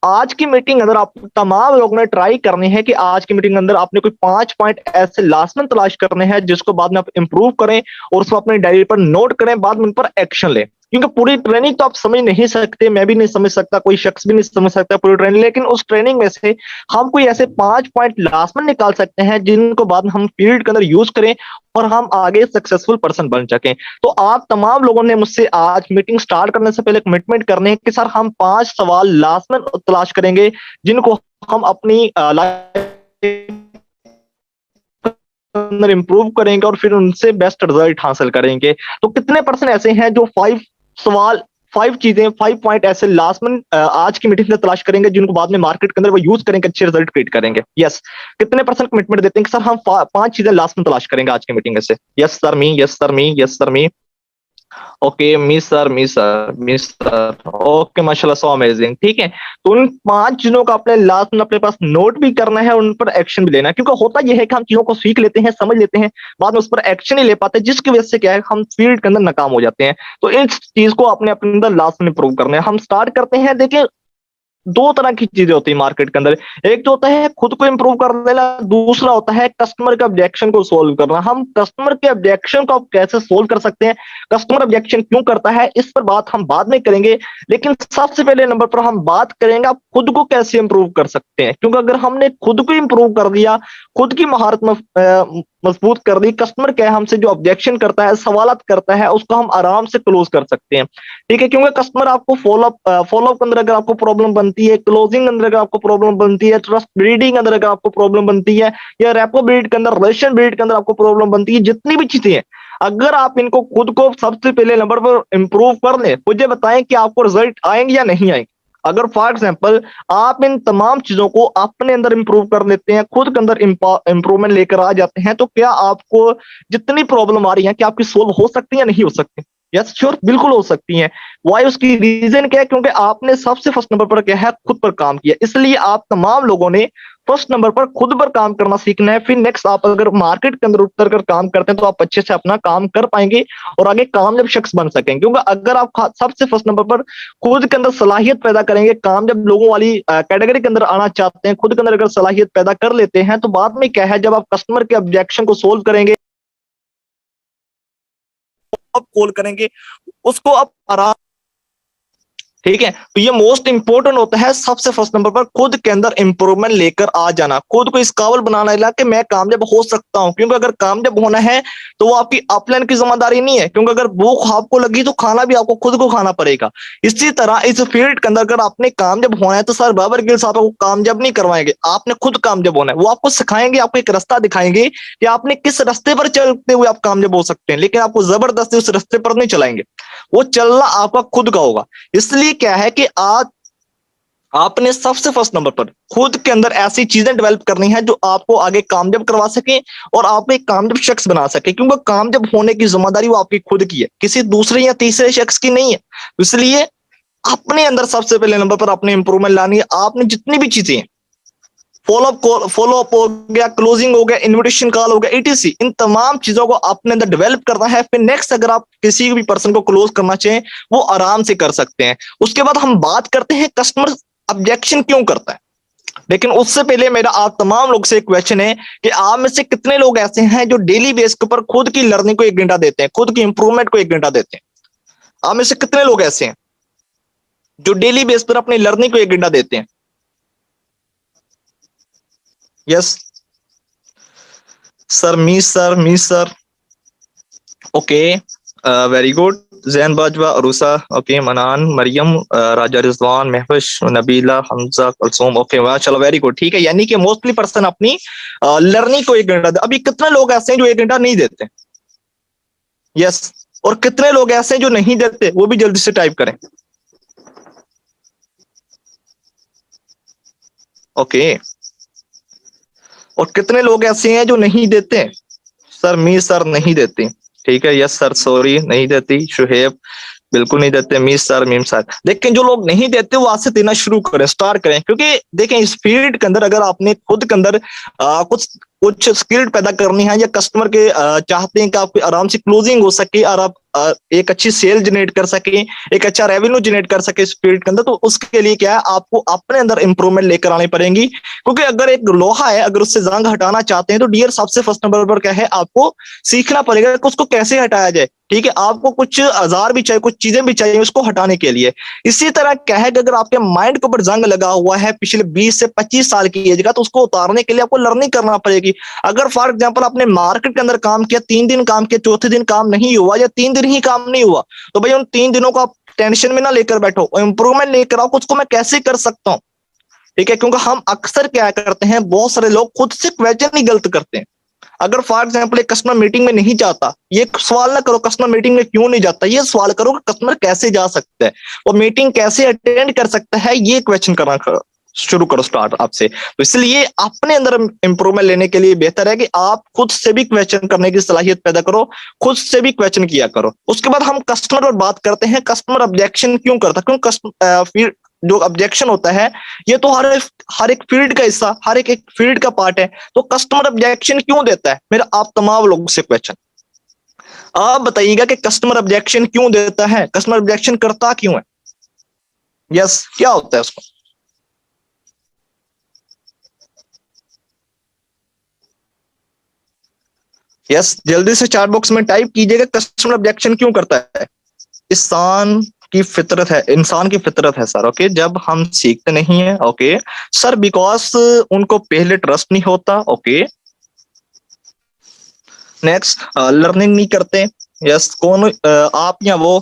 आज की मीटिंग अंदर आप तमाम लोगों ने ट्राई करनी है कि आज की मीटिंग अंदर आपने कोई 5 पॉइंट ऐसे लास्ट में तलाश करने हैं जिसको बाद में आप इंप्रूव करें और उसको अपनी डायरी पर नोट करें, बाद में उन पर एक्शन लें। क्योंकि पूरी ट्रेनिंग तो आप समझ नहीं सकते, मैं भी नहीं समझ सकता, कोई शख्स भी नहीं समझ सकता पूरी ट्रेनिंग, लेकिन उस ट्रेनिंग में से हम कोई ऐसे 5 पॉइंट लास्ट में निकाल सकते हैं जिनको बाद में हम फील्ड के अंदर यूज करें और हम आगे सक्सेसफुल पर्सन बन सकें। तो आप तमाम लोगों ने मुझसे आज मीटिंग स्टार्ट करने से पहले कमिटमेंट करने है कि सर हम 5 सवाल लास्ट में तलाश करेंगे जिनको हम अपनी लाइफ अंदर इंप्रूव करेंगे और फिर उनसे बेस्ट रिजल्ट हासिल करेंगे। तो कितने परसेंट ऐसे हैं जो 5 सवाल, 5 चीजें, 5 पॉइंट ऐसे लास्ट में आज की मीटिंग में तलाश करेंगे जिनको बाद में मार्केट के अंदर वो यूज करेंगे, अच्छे रिजल्ट क्रिएट करेंगे? यस। कितने परसेंट कमिटमेंट देते हैं कि सर हम 5 चीजें लास्ट में तलाश करेंगे आज की मीटिंग में से? यस सर, मी, यस सर, मी, यस सर, मी। ओके, मी sir, me sir, me sir. Okay, माशाल्लाह, सो अमेजिंग। ठीक है, तो उन 5 चीजों का अपने लास्ट में अपने पास नोट भी करना है और उन पर एक्शन भी लेना है। क्योंकि होता यह है कि हम चीजों को सीख लेते हैं, समझ लेते हैं, बाद में उस पर एक्शन नहीं ले पाते, जिसकी वजह से क्या है, हम फील्ड के अंदर नाकाम हो जाते हैं। तो इस चीज को अपने अपने अंदर लास्ट में इंप्रूव करना है। हम स्टार्ट करते हैं। देखिए, 2 तरह की चीजें होती है मार्केट के अंदर। एक तो होता है खुद को इंप्रूव कर देना, दूसरा होता है कस्टमर के ऑब्जेक्शन को सोल्व करना। हम कस्टमर के ऑब्जेक्शन को कैसे सोल्व कर सकते हैं, कस्टमर ऑब्जेक्शन क्यों करता है, इस पर बात हम बाद में करेंगे। लेकिन सबसे पहले नंबर पर हम बात करेंगे आप खुद को कैसे इंप्रूव कर सकते हैं। क्योंकि अगर हमने खुद को इंप्रूव कर दिया, खुद की महारत में मजबूत कर दी, कस्टमर क्या है हमसे जो ऑब्जेक्शन करता है, सवालत करता है, उसको हम आराम से क्लोज कर सकते हैं। ठीक है, क्योंकि कस्टमर आपको फॉलोअप के अंदर अगर आपको प्रॉब्लम बनती है, क्लोजिंग अंदर अगर आपको प्रॉब्लम बनती है, ट्रस्ट बिल्डिंग अंदर अगर आपको प्रॉब्लम बनती है, या रेपो बिल्ड के अंदर, रिलेशन बिल्ड के अंदर आपको प्रॉब्लम बनती है, जितनी भी चीजें हैं, अगर आप इनको खुद को सबसे पहले नंबर पर इंप्रूव कर लें, मुझे बताएं कि आपको रिजल्ट आएंगे या नहीं आएंगे। अगर फॉर एग्जाम्पल आप इन तमाम चीजों को अपने अंदर इंप्रूव कर लेते हैं, खुद के अंदर इंप्रूवमेंट लेकर आ जाते हैं, तो क्या आपको जितनी प्रॉब्लम आ रही है क्या आपकी सोल्व हो सकती है या नहीं हो सकती? यस श्योर, बिल्कुल हो सकती है। वाई? उसकी रीजन क्या है? क्योंकि आपने सबसे फर्स्ट नंबर पर क्या है, खुद पर काम किया। इसलिए आप तमाम लोगों ने फर्स्ट नंबर पर खुद पर काम करना सीखना है। फिर नेक्स्ट आप अगर मार्केट के अंदर उतर कर काम करते हैं तो आप अच्छे से अपना काम कर पाएंगे और आगे कामयाब शख्स बन सकेंगे। क्योंकि अगर आप सबसे फर्स्ट नंबर पर खुद के अंदर सलाहियत पैदा करेंगे, कामयाब लोगों वाली कैटेगरी के अंदर आना चाहते हैं, खुद के अंदर अगर सलाहियत पैदा कर लेते हैं, तो बाद में क्या है, जब आप कस्टमर के ऑब्जेक्शन को सोल्व करेंगे, कॉल करेंगे उसको आप आराम। ठीक है, तो ये मोस्ट इंपोर्टेंट होता है सबसे फर्स्ट नंबर पर खुद के अंदर इंप्रूवमेंट लेकर आ जाना, खुद को इस काबिल बनाना है कि मैं कामयाब हो सकता हूं। क्योंकि अगर कामयाब होना है तो वो आपकी अपलाइन की जिम्मेदारी नहीं है, क्योंकि अगर भूख आपको लगी तो खाना भी आपको खुद को खाना पड़ेगा। इसी तरह इस फील्ड के अंदर अगर आपने कामयाब होना है तो सर बाबर गिल साहब आपको कामयाब नहीं करवाएंगे, आपने खुद कामयाब होना है। वो आपको सिखाएंगे, आपको एक रास्ता दिखाएंगे कि आपने किस रास्ते पर चलते हुए आप कामयाब हो सकते हैं, लेकिन आपको जबरदस्ती उस रास्ते पर नहीं चलाएंगे, वो चलना आपका खुद का होगा। इसलिए क्या है कि आज आपने सबसे फर्स्ट नंबर पर खुद के अंदर ऐसी चीजें डेवलप करनी है जो आपको आगे कामयाब करवा सके और आप एक कामयाब शख्स बना सके। क्योंकि कामयाब होने की जिम्मेदारी वो आपकी खुद की है, किसी दूसरे या तीसरे शख्स की नहीं है। इसलिए अपने अंदर सबसे पहले नंबर पर अपने इंप्रूवमेंट लानी है। आपने जितनी भी चीजें, फॉलोअप हो गया, क्लोजिंग हो गया, इन्विटेशन कॉल हो गया, ईटीसी, इन तमाम चीजों को अपने अंदर डेवलप करना है। फिर नेक्स्ट अगर आप किसी भी पर्सन को क्लोज करना चाहें वो आराम से कर सकते हैं। उसके बाद हम बात करते हैं कस्टमर ऑब्जेक्शन क्यों करता है। लेकिन उससे पहले मेरा आप तमाम लोग से एक क्वेश्चन है कि आप में से कितने लोग ऐसे हैं जो डेली बेस के ऊपर खुद की लर्निंग को 1 घंटा देते हैं, खुद की इंप्रूवमेंट को 1 घंटा देते हैं? आप में से कितने लोग ऐसे हैं जो डेली बेस पर अपनी लर्निंग को 1 घंटा देते हैं? Yes sir, me sir, me sir. Okay, very good. Zain Bajwa, Aroosa, okay, Manan, Mariam, Raja Rizwan, Mahvish, Nabeela, Hamza, Kulsoom. Okay, माशाल्लाह, वेरी गुड। ठीक है, यानी कि मोस्टली पर्सन अपनी लर्निंग को 1 घंटा। अभी कितने लोग ऐसे हैं जो 1 घंटा नहीं देते? यस। और कितने लोग ऐसे हैं जो नहीं देते? वो भी जल्दी से टाइप करें। ओके, और कितने लोग ऐसे हैं जो नहीं देते? सर, मी सर, नहीं देती। ठीक है, यस सर, सॉरी, नहीं देती। शुहेब, बिल्कुल नहीं देते। मी सर, मीम सर। लेकिन जो लोग नहीं देते वो आज से देना शुरू करें, स्टार्ट करें। क्योंकि देखें, इस फील्ड के अंदर अगर आपने खुद के अंदर कुछ कुछ स्किल पैदा करनी है, या कस्टमर के चाहते हैं कि आपकी आराम से क्लोजिंग हो सके और आप एक अच्छी सेल जनरेट कर सके, एक अच्छा रेवेन्यू जनरेट कर सके इस फील्ड के अंदर, तो उसके लिए क्या है, आपको अपने अंदर इंप्रूवमेंट लेकर आनी पड़ेगी। क्योंकि अगर एक लोहा है, अगर उससे जंग हटाना चाहते हैं तो डियर सबसे फर्स्ट नंबर पर क्या है, आपको सीखना पड़ेगा कि उसको कैसे हटाया जाए। ठीक है, आपको कुछ औजार भी चाहिए, कुछ चीजें भी चाहिए उसको हटाने के लिए। इसी तरह क्या है कि अगर आपके माइंड के ऊपर जंग लगा हुआ है पिछले 20 से 25 साल की एज का, तो उसको उतारने के लिए आपको लर्निंग करना पड़ेगी। अगर फॉर एग्जांपल आपने मार्केट के अंदर काम किया, 3 दिन काम किया, चौथे दिन काम नहीं हुआ या 3 दिन ही काम नहीं हुआ, तो भाई उन 3 दिनों को आप टेंशन में ना लेकर बैठो, इंप्रूवमेंट लेकर आओ, उसको मैं कैसे कर सकता हूँ। ठीक है, क्योंकि हम अक्सर क्या करते हैं, बहुत सारे लोग खुद से क्वेश्चन ही गलत करते हैं। अगर फॉर एग्जाम्पल एक कस्टमर मीटिंग में नहीं जाता, ये सवाल ना करो कस्टमर मीटिंग में क्यों नहीं जाता, ये सवाल करो कि कस्टमर कैसे जा सकता है, वो मीटिंग कैसे अटेंड कर सकता है, ये क्वेश्चन करना शुरू करो स्टार्ट आपसे। तो इसलिए अपने अंदर इंप्रूवमेंट लेने के लिए बेहतर है कि आप खुद से भी क्वेश्चन करने की सलाहियत पैदा करो, खुद से भी क्वेश्चन किया करो। उसके बाद हम कस्टमर पर बात करते हैं, कस्टमर ऑब्जेक्शन क्यों करता है, क्यों कस्टमर जो ऑब्जेक्शन होता है, ये तो हर एक फील्ड का हिस्सा, हर एक फील्ड का पार्ट है। तो कस्टमर ऑब्जेक्शन क्यों देता है, मेरा आप तमाम लोगों से क्वेश्चन, आप बताइएगा कि कस्टमर ऑब्जेक्शन क्यों देता है, कस्टमर ऑब्जेक्शन करता क्यों है, यस क्या होता है उसको। यस जल्दी से चैट बॉक्स में टाइप कीजिएगा, कस्टमर ऑब्जेक्शन क्यों करता है। इंसान की फितरत है, इंसान की फितरत है सर। ओके, जब हम सीखते नहीं है, ओके सर, बिकॉज उनको पहले ट्रस्ट नहीं होता। ओके नेक्स्ट, लर्निंग नहीं करते। यस कौन, आप या वो।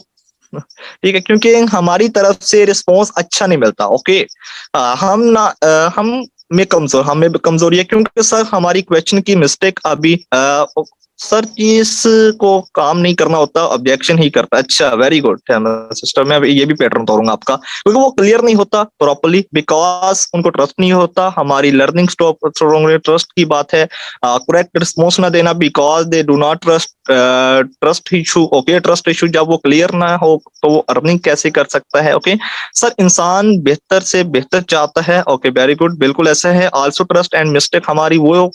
ठीक है, क्योंकि हमारी तरफ से रिस्पॉन्स अच्छा नहीं मिलता। ओके हम ना हम में कमजोर, हमें कमजोरी है, क्योंकि सर हमारी क्वेश्चन की मिस्टेक अभी सर चीज को काम नहीं करना होता, ऑब्जेक्शन ही करता है। अच्छा वेरी गुड सिस्टम में ये भी पैटर्न तोड़ूंगा आपका, क्योंकि वो क्लियर नहीं होता प्रॉपर्ली, बिकॉज उनको ट्रस्ट नहीं होता। हमारी लर्निंग स्टॉप, ट्रस्ट की बात है, करेक्ट रिस्पॉन्स ना देना, because they do not trust, trust issue. Okay trust issue जब वो क्लियर ना हो तो वो अर्निंग कैसे कर सकता है। ओके सर इंसान बेहतर से बेहतर चाहता है। ओके वेरी गुड, बिल्कुल ऐसा है। आल्सो ट्रस्ट एंड मिस्टेक, हमारी वो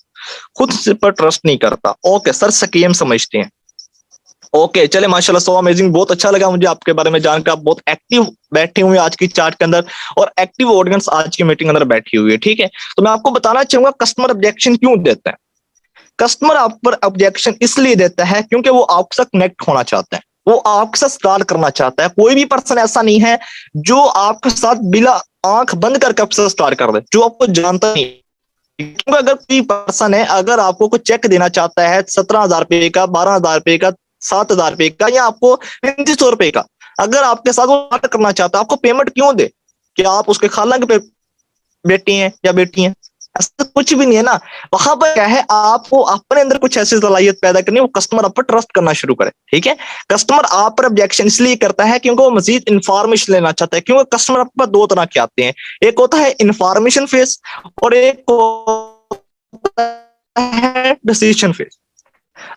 खुद से पर ट्रस्ट नहीं करता। ओके सर स्कीम समझते हैं। ओके चले माशाल्लाह, सो अमेजिंग, बहुत अच्छा लगा मुझे आपके बारे में जानकर। आप बहुत एक्टिव बैठे हुए आज की चार्ट के अंदर, और एक्टिव ऑडियंस आज की मीटिंग के अंदर बैठी हुई है। ठीक है, तो मैं आपको बताना चाहूंगा कस्टमर ऑब्जेक्शन क्यों देता है। कस्टमर आप पर ऑब्जेक्शन इसलिए देता है क्योंकि वो आपके साथ कनेक्ट होना चाहता है, वो आपके साथ स्टार्ट करना चाहता है। कोई भी पर्सन ऐसा नहीं है जो आपके साथ बिना आंख बंद करके आपके साथ स्टार्ट कर दे, जो आपको जानता नहीं। क्योंकि अगर कोई पर्सन है, अगर आपको कोई चेक देना चाहता है 17,000 रुपए का, 12,000 रुपए का, 7,000 रुपए का, या आपको 3500 रुपए का, अगर आपके साथ वो बात करना चाहता है, आपको पेमेंट क्यों दे, क्या आप उसके खाला के बेटी हैं या बेटी हैं, ऐसा कुछ भी नहीं है ना। वहां पर क्या है, आपको अपने अंदर कुछ ऐसी सलाहियत पैदा करनी, वो कस्टमर आप पर ट्रस्ट करना शुरू करे। ठीक है, कस्टमर आप पर ऑब्जेक्शन इसलिए करता है क्योंकि वो मजीद इंफॉर्मेशन लेना चाहता है। क्योंकि कस्टमर आप पर दो तरह के आते हैं, एक होता है इंफॉर्मेशन फेस और एक होता है डिसीजन फेस।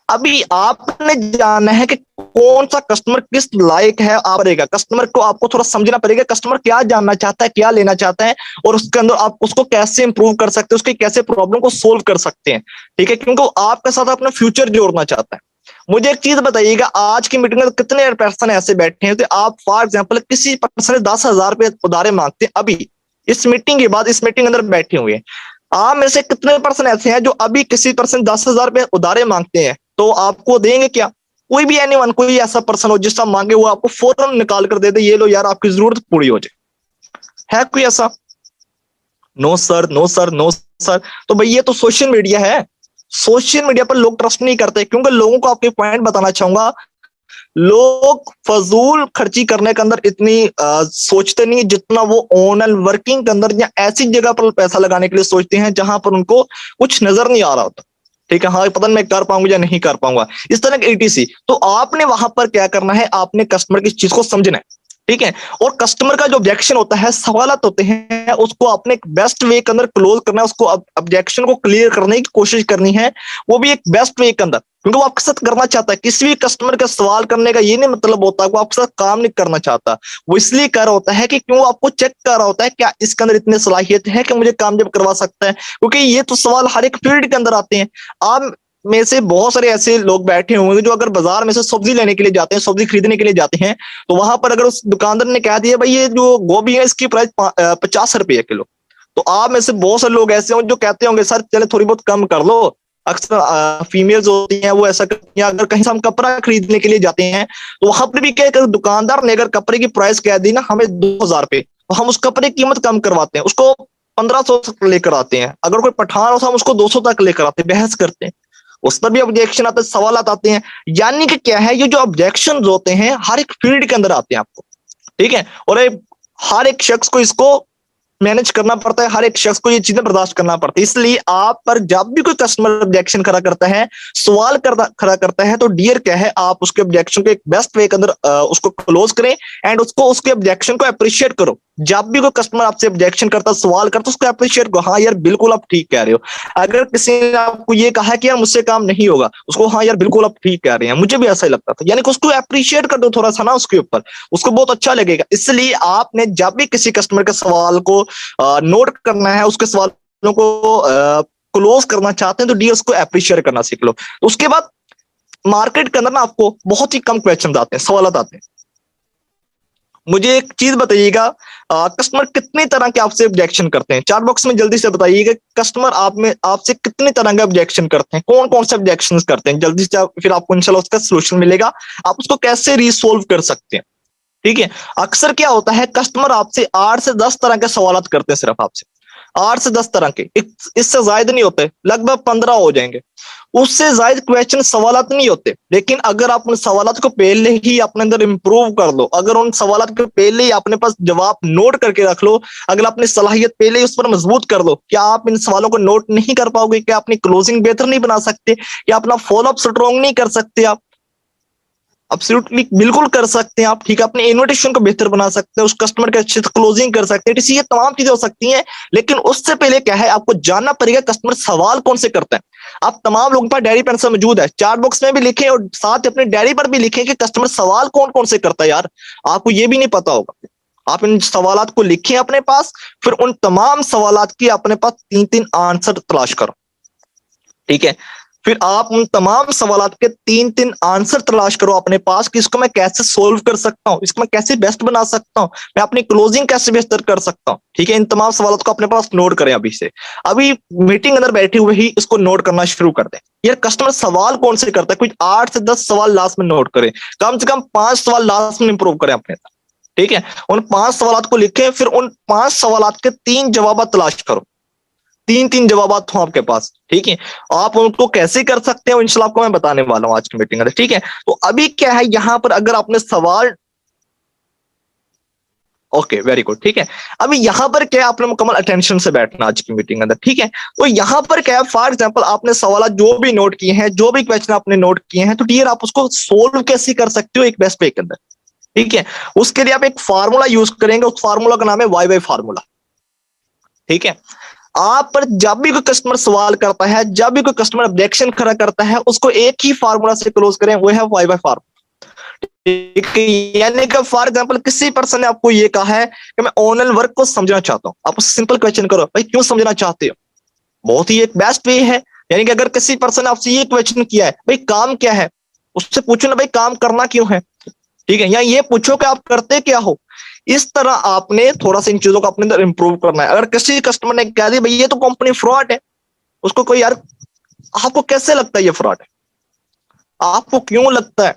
अभी आपने जाना है कि कौन सा कस्टमर किस लायक है, आप रहेगा कस्टमर को आपको थोड़ा समझना पड़ेगा, कस्टमर क्या जानना चाहता है, क्या लेना चाहता है, और उसके अंदर आप उसको कैसे इंप्रूव कर सकते हैं, उसकी कैसे प्रॉब्लम को सोल्व कर सकते हैं। ठीक है, क्योंकि वो आपके साथ अपना फ्यूचर जोड़ना चाहता है। मुझे एक चीज बताइएगा, आज की मीटिंग में कितने पर्सन ऐसे बैठे हैं, तो आप फॉर एग्जाम्पल किसी पर्सन से 10,000 रुपए उधारे मांगते हैं, अभी इस मीटिंग के बाद, इस मीटिंग के अंदर बैठे हुए हैं, आप में से कितने पर्सन ऐसे हैं जो अभी किसी पर्सन 10,000 रुपए उधारे मांगते हैं, तो आपको देंगे क्या। कोई भी एनीवन, कोई ऐसा पर्सन हो जिसका मांगे वो आपको फौरन निकाल कर दे दे, ये लो यार आपकी जरूरत पूरी हो जाए, है कोई ऐसा। No sir, no sir, no sir. तो भाई ये तो सोशल मीडिया है, सोशल मीडिया पर लोग ट्रस्ट नहीं करते, क्योंकि लोगों को आपके पॉइंट बताना चाहूंगा, लोग फजूल खर्ची करने के अंदर इतनी सोचते नहीं जितना वो ऑनलाइन वर्किंग के अंदर या ऐसी जगह पर पैसा लगाने के लिए सोचते हैं जहां पर उनको कुछ नजर नहीं आ रहा होता। ठीक है, हाँ पता नहीं मैं कर पाऊंगा या नहीं कर पाऊंगा, इस तरह के एटीसी। तो आपने वहां पर क्या करना है, आपने कस्टमर की चीज को समझना है। ठीक है, और कस्टमर का जो ऑब्जेक्शन होता है, सवालत होते हैं, उसको अपने एक बेस्ट वे के अंदर क्लोज करना है, उसको ऑब्जेक्शन को क्लियर करने की कोशिश करनी है, वो भी एक बेस्ट वे के अंदर, क्योंकि वो आपके साथ करना चाहता है। किसी भी कस्टमर का सवाल करने का ये नहीं मतलब होता वो आपके साथ काम नहीं करना चाहता, वो इसलिए कर रहा होता है कि क्यों आपको चेक कर रहा होता है क्या इसके अंदर इतनी सलाहियत है कि मुझे काम जब करवा सकता है। क्योंकि ये तो सवाल हर एक फील्ड के अंदर आते हैं। आप में से बहुत सारे ऐसे लोग बैठे होंगे जो अगर बाजार में से सब्जी लेने के लिए जाते हैं, सब्जी खरीदने के लिए जाते हैं, तो वहां पर अगर उस दुकानदार ने कह दिया भाई ये जो गोभी है इसकी प्राइस 50 रुपये किलो, तो आप में से बहुत सारे लोग ऐसे होंगे जो कहते होंगे सर चले थोड़ी बहुत कम कर लो। अक्सर फीमेल्स होती हैं वो ऐसा करती हैं। अगर कहीं से हम कपड़ा खरीदने के लिए जाते हैं तो वहां पर भी क्या है, दुकानदार ने अगर कपड़े की प्राइस कह दी ना हमें 2000 रुपये, तो हम उस कपड़े की कीमत कम करवाते हैं, उसको 1500 तक लेकर आते हैं। अगर कोई पठान हो तो हम उसको 200 तक लेकर आते हैं, बहस करते हैं, उस पर भी ऑब्जेक्शन आते हैं, सवाल आते हैं। यानी कि क्या है, ये जो ऑब्जेक्शन होते हैं हर एक फील्ड के अंदर आते हैं आपको, ठीक है। और हर एक शख्स को इसको मैनेज करना पड़ता है, हर एक शख्स को ये चीजें बर्दाश्त करना पड़ता है। इसलिए आप पर जब भी कोई कस्टमर ऑब्जेक्शन खड़ा करता है, सवाल खड़ा करता है, तो डियर क्या है, आप उसके ऑब्जेक्शन को एक बेस्ट वे के अंदर उसको क्लोज करें एंड उसको उसके ऑब्जेक्शन को अप्रिशिएट करो। जब भी कोई कस्टमर आपसे ऑब्जेक्शन करता, सवाल करता, उसको अप्रिशिएट करो, हाँ यार बिल्कुल आप ठीक कह रहे हो। अगर किसी ने आपको ये कहा कि यार मुझसे काम नहीं होगा, उसको हाँ यार बिल्कुल आप ठीक कह रहे हैं, मुझे भी ऐसा ही लगता था, यानी कि उसको अप्रिशिएट कर दो थोड़ा सा ना उसके ऊपर, उसको बहुत अच्छा लगेगा। इसलिए आपने जब भी किसी कस्टमर के सवाल को नोट करना है, उसके सवालों को क्लोज करना चाहते हैं, तो डी उसको अप्रिशिएट करना सीख लो। तो उसके बाद मार्केट के अंदर ना आपको बहुत ही कम क्वेश्चन आते हैं, सवाल आते हैं। मुझे एक चीज बताइएगा, कस्टमर कितनी तरह के आपसे ऑब्जेक्शन करते हैं? चैट बॉक्स में जल्दी से बताइएगा, कस्टमर आपसे कितनी तरह के ऑब्जेक्शन करते हैं, कौन कौन से ऑब्जेक्शन करते हैं, जल्दी से फिर आपको इंशाल्लाह उसका सोल्यूशन मिलेगा, आप उसको कैसे रिसोल्व कर सकते हैं, ठीक है। अक्सर क्या होता है, कस्टमर आपसे 8 से 10 तरह के सवाल करते हैं, सिर्फ आपसे 8 से 10 तरह के, इससे ज्यादा नहीं होते, लगभग 15 हो जाएंगे। उससे ज्यादा क्वेश्चन सवालात नहीं होते, लेकिन अगर आप उन सवालात को पहले ही अपने अंदर इंप्रूव कर लो, अगर उन सवालात को पहले ही अपने पास जवाब नोट करके रख लो, अगर अपनी सलाहियत पहले ही उस पर मजबूत कर लो, क्या आप इन सवालों को नोट नहीं कर पाओगे? क्या अपनी क्लोजिंग बेहतर नहीं बना सकते? क्या अपना फॉलोअप स्ट्रॉन्ग नहीं कर सकते? आप एब्सोल्युटली बिल्कुल कर सकते हैं आप, ठीक है। अपने इन्विटेशन को बेहतर बना सकते हैं, उस कस्टमर के अच्छे से क्लोजिंग कर सकते हैं, इसी ये तमाम चीजें हो सकती हैं। लेकिन उससे पहले क्या है, आपको जानना पड़ेगा कस्टमर सवाल कौन से करते हैं। आप तमाम लोगों के पास डायरी पेंसिल मौजूद है, चैट बॉक्स में भी लिखें और साथ अपने डायरी पर भी लिखें कि कस्टमर सवाल कौन कौन से करता है। यार आपको ये भी नहीं पता होगा, आप इन सवालात को लिखें अपने पास, फिर उन तमाम सवालात की अपने पास 3-3 आंसर तलाश करो, ठीक है। फिर आप उन तमाम सवालात के 3-3 आंसर तलाश करो अपने पास कि इसको मैं कैसे सोल्व कर सकता हूं, इसको मैं कैसे बेस्ट बना सकता हूं, मैं अपनी क्लोजिंग कैसे बेहतर कर सकता हूं, ठीक है। इन तमाम सवालों को अपने पास नोट करें, अभी से, अभी मीटिंग अंदर बैठे हुए ही इसको नोट करना शुरू कर दें। यार कस्टमर सवाल कौन से करता है, कुछ 8 से 10 सवाल लास्ट में नोट करें, कम से कम 5 सवाल लास्ट में इंप्रूव करें अपने, ठीक है। उन 5 सवालात को लिखें, फिर उन 5 सवालात के 3 जवाब तलाश करो, 3-3 जवाब हो आपके पास, ठीक है। आप उनको कैसे कर सकते हैं इंशाल्लाह आपको मैं बताने वाला हूं आज की मीटिंग में, ठीक है। तो अभी क्या है, यहां पर अगर आपने सवाल, ओके वेरी गुड, ठीक है। अभी यहां पर क्या है, आपने मुकम्मल अटेंशन से बैठना आज की मीटिंग अंदर, ठीक है। तो यहां पर क्या है, फॉर एग्जांपल आपने सवाल जो भी नोट किए हैं, जो भी क्वेश्चन आपने नोट किए हैं, तो डियर आप उसको सोल्व कैसे कर सकते हो एक बेस्ट वे के अंदर, ठीक है। उसके लिए आप एक फार्मूला यूज करेंगे, उस फार्मूला का नाम है वाई वाई फार्मूला, ठीक है। आप पर जब भी कोई कस्टमर सवाल करता है, जब भी कोई कस्टमर ऑब्जेक्शन खड़ा करता है, उसको एक ही फार्मूला से क्लोज करें, वो है वाई वाई फार्मूला, यानी कि फॉर एग्जांपल किसी पर्सन ने आपको ये कहा है कि मैं ऑनलाइन वर्क को समझना चाहता हूं, आप सिंपल क्वेश्चन करो, भाई क्यों समझना चाहते हो, बहुत ही एक बेस्ट वे है। यानी कि अगर किसी पर्सन ने आपसे ये क्वेश्चन किया है, भाई काम क्या है, उससे पूछो ना भाई काम करना क्यों है, ठीक है। या ये पूछो कि आप करते क्या हो। इस तरह आपने थोड़ा सा इन चीजों को अपने अंदर इंप्रूव करना है। अगर किसी कस्टमर ने कह दिया भाई ये तो कंपनी फ्रॉड है, उसको कोई, यार आपको कैसे लगता है ये फ्रॉड है, आपको क्यों लगता है,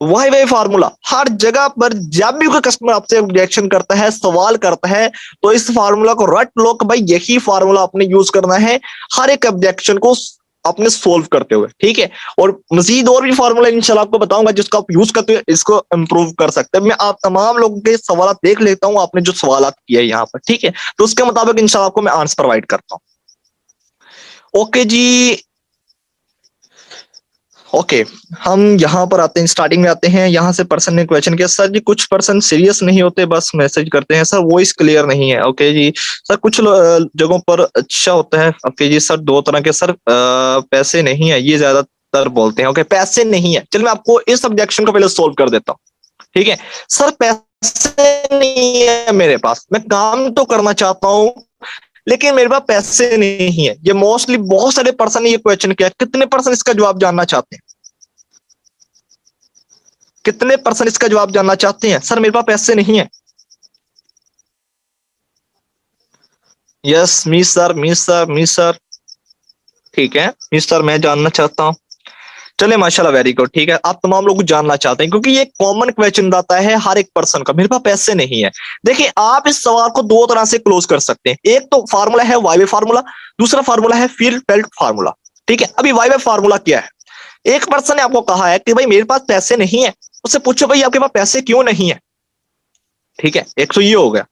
वही वही फार्मूला हर जगह पर, जब भी कोई कस्टमर आपसे ऑब्जेक्शन करता है, सवाल करता है, तो इस फार्मूला को रट लो कि भाई यही फार्मूला आपने यूज करना है हर एक ऑब्जेक्शन को अपने सोल्व करते हुए, ठीक है। और मजीद और भी फार्मूला इंशाल्लाह आपको बताऊंगा जिसको आप यूज करते हुए इसको इंप्रूव कर सकते हैं। मैं आप तमाम लोगों के सवाल देख लेता हूं, आपने जो सवाल किए यहाँ पर, ठीक है, तो उसके मुताबिक इंशाल्लाह आपको मैं आंसर प्रोवाइड करता हूँ। ओके जी, ओके हम यहाँ पर आते हैं, स्टार्टिंग में आते हैं। यहाँ से पर्सन ने क्वेश्चन किया, सर जी कुछ पर्सन सीरियस नहीं होते, बस मैसेज करते हैं, सर वॉइस क्लियर नहीं है। ओके जी सर, कुछ जगहों पर अच्छा होता है। ओके जी सर, 2 तरह के सर, पैसे नहीं है ये ज्यादातर बोलते हैं। ओके पैसे नहीं है, चल मैं आपको इस ऑब्जेक्शन को पहले सोल्व कर देता हूँ, ठीक है। सर पैसे नहीं है मेरे पास, मैं काम तो करना चाहता हूँ लेकिन मेरे पास पैसे नहीं है। ये मोस्टली बहुत सारे पर्सन ने ये क्वेश्चन किया। कितने पर्सन इसका जवाब जानना चाहते हैं? कितने पर्सन इसका जवाब जानना चाहते हैं? सर मेरे पास पैसे नहीं है। यस मी sir, me sir, me sir. ठीक है मी सर, मैं जानना चाहता हूँ। चले माशाल्लाह, वेरी गुड। ठीक है, आप तमाम लोग जानना चाहते हैं क्योंकि ये कॉमन क्वेश्चन आता है हर एक पर्सन का, मेरे पास पैसे नहीं है। देखिए आप इस सवाल को दो तरह से क्लोज कर सकते हैं। एक तो फार्मूला है वाई वे फार्मूला, दूसरा फार्मूला है फील्ड फेल्ट फार्मूला। ठीक है, अभी वाई वे फार्मूला क्या है? एक पर्सन ने आपको कहा है कि भाई मेरे पास पैसे नहीं है, उससे पूछो भाई आपके पास पैसे क्यों नहीं है। ठीक है, एक तो ये हो गया।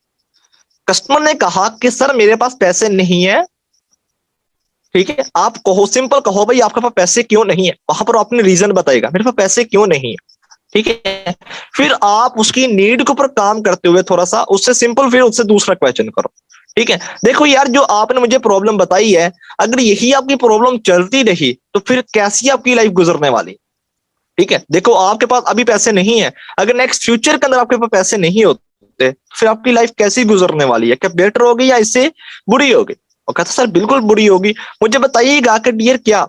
कस्टमर ने कहा कि सर मेरे पास पैसे नहीं है। ठीक है, आप कहो, सिंपल कहो भाई आपके पास पैसे क्यों नहीं है, वहां पर आपने रीजन बताएगा मेरे पास पैसे क्यों नहीं है। ठीक है, फिर आप उसकी नीड के ऊपर काम करते हुए थोड़ा सा उससे सिंपल, फिर उससे दूसरा क्वेश्चन करो। ठीक है, देखो यार जो आपने मुझे प्रॉब्लम बताई है, अगर यही आपकी प्रॉब्लम चलती रही तो फिर कैसी आपकी लाइफ गुजरने वाली। ठीक है, देखो आपके पास अभी पैसे नहीं है, अगर नेक्स्ट फ्यूचर के अंदर आपके पास पैसे नहीं होते फिर आपकी लाइफ कैसी गुजरने वाली है? क्या बेटर होगी या इससे बुरी होगी? और कहता सर बिल्कुल बुरी होगी। मुझे बताइएगा कि डियर क्या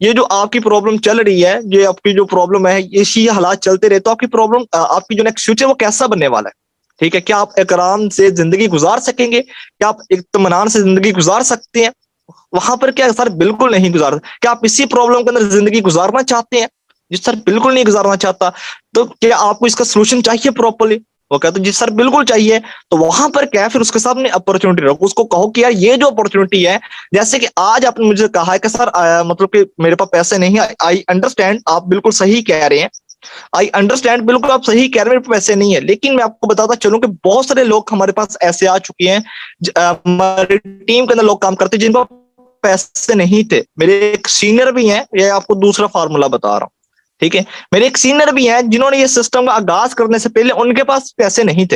ये जो आपकी प्रॉब्लम चल रही है, ये आपकी जो प्रॉब्लम है, इसी हालात चलते रहे तो आपकी प्रॉब्लम, आपकी जो नेक्स्ट फ्यूचर वो कैसा बनने वाला है? ठीक है, क्या आप एक आराम से जिंदगी गुजार सकेंगे? क्या आप इत्मीनान से जिंदगी गुजार सकते हैं? वहां पर क्या सर बिल्कुल नहीं गुजार। क्या आप इसी प्रॉब्लम के अंदर जिंदगी गुजारना चाहते हैं? जी सर बिल्कुल नहीं गुजारना चाहता। तो क्या आपको इसका सोल्यूशन चाहिए प्रॉपरली? वो कहते जी सर बिल्कुल चाहिए। तो वहां पर क्या है, फिर उसके सामने अपॉर्चुनिटी रखो, उसको कहो कि यार ये जो अपॉर्चुनिटी है, जैसे कि आज आपने मुझे कहा है कि सर मतलब कि मेरे पास पैसे नहीं है। आई अंडरस्टैंड, आप बिल्कुल सही कह रहे हैं। आई अंडरस्टैंड, बिल्कुल आप सही कह रहे हैं, मेरे पास पैसे नहीं है। लेकिन मैं आपको बताता चलूं कि बहुत सारे लोग हमारे पास ऐसे आ चुके हैं, हमारी टीम के अंदर लोग काम करते हैं जिनको पैसे नहीं थे। मेरे एक सीनियर भी हैं, ये आपको दूसरा फार्मूला बता रहा हूँ। ठीक है, मेरे एक सीनियर भी हैं जिन्होंने ये सिस्टम का आगाज करने से पहले उनके पास पैसे नहीं थे,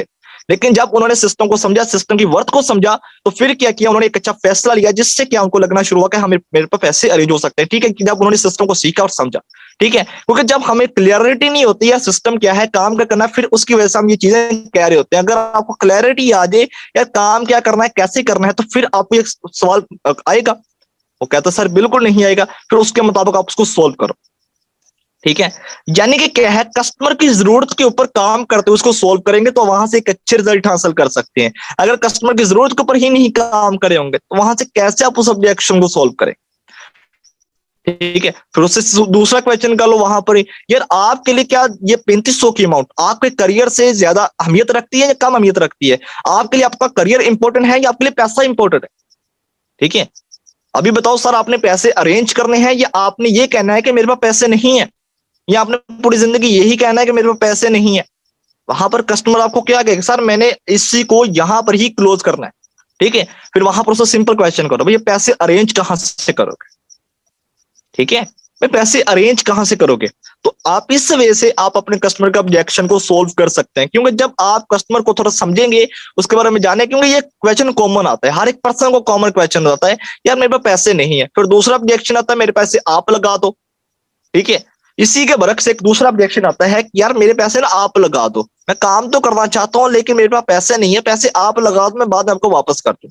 लेकिन जब उन्होंने सिस्टम को समझा, सिस्टम की वर्थ को समझा, तो फिर क्या किया, उन्होंने एक अच्छा फैसला लिया जिससे क्या उनको लगना शुरू हुआ कि हमें, मेरे पास पैसे अरेंज हो सकते हैं। ठीक है, जब उन्होंने सिस्टम को सीखा और समझा। ठीक है, क्योंकि जब हमें क्लियरिटी नहीं होती है सिस्टम क्या है, काम क्या करना है, फिर उसकी वजह से हम ये चीजें कह रहे होते हैं। अगर आपको क्लैरिटी आ जाए यार काम क्या करना है, कैसे करना है, तो फिर आपको एक सवाल आएगा। वो कहता सर बिल्कुल नहीं आएगा, फिर उसके मुताबिक आप उसको सोल्व करो। ठीक है, यानी कि क्या है, कस्टमर की जरूरत के ऊपर काम करते हुए उसको सोल्व करेंगे तो वहां से एक अच्छे रिजल्ट हासिल कर सकते हैं। अगर कस्टमर की जरूरत के ऊपर ही नहीं काम करे होंगे तो वहां से कैसे आप उस ऑब्जेक्शन को सोल्व करें? ठीक है, फिर उससे दूसरा क्वेश्चन कर लो वहां पर ही, यार आपके लिए क्या ये 3500 की अमाउंट आपके करियर से ज्यादा अहमियत रखती है या कम अहमियत रखती है? आपके लिए आपका करियर इंपॉर्टेंट है या आपके लिए पैसा इंपॉर्टेंट है? ठीक है, अभी बताओ सर, आपने पैसे अरेंज करने हैं या आपने ये कहना है कि मेरे पास पैसे नहीं है, या आपने पूरी जिंदगी यही कहना है कि मेरे पास पैसे नहीं है? वहां पर कस्टमर आपको क्या कहेगा, सर मैंने इसी को यहां पर ही क्लोज करना है। ठीक है, फिर वहां पर उसको सिंपल क्वेश्चन करो, भैया पैसे अरेंज कहां से करोगे? ठीक है, भाई पैसे अरेंज कहां से करोगे? तो आप इस वजह से आप अपने कस्टमर का ऑब्जेक्शन को सोल्व कर सकते हैं, क्योंकि जब आप कस्टमर को थोड़ा समझेंगे, उसके बारे में जाने, क्योंकि ये क्वेश्चन कॉमन आता है, हर एक पर्सन को कॉमन क्वेश्चन आता है, यार मेरे पास पैसे नहीं है। फिर दूसरा ऑब्जेक्शन आता है, मेरे पैसे आप लगा दो। ठीक है, इसी के बरक से एक दूसरा ऑब्जेक्शन आता है कि यार मेरे पैसे ना आप लगा दो, मैं काम तो करना चाहता हूं लेकिन मेरे पास पैसे नहीं है, पैसे आप लगा दो, मैं बाद में आपको वापस कर दूं।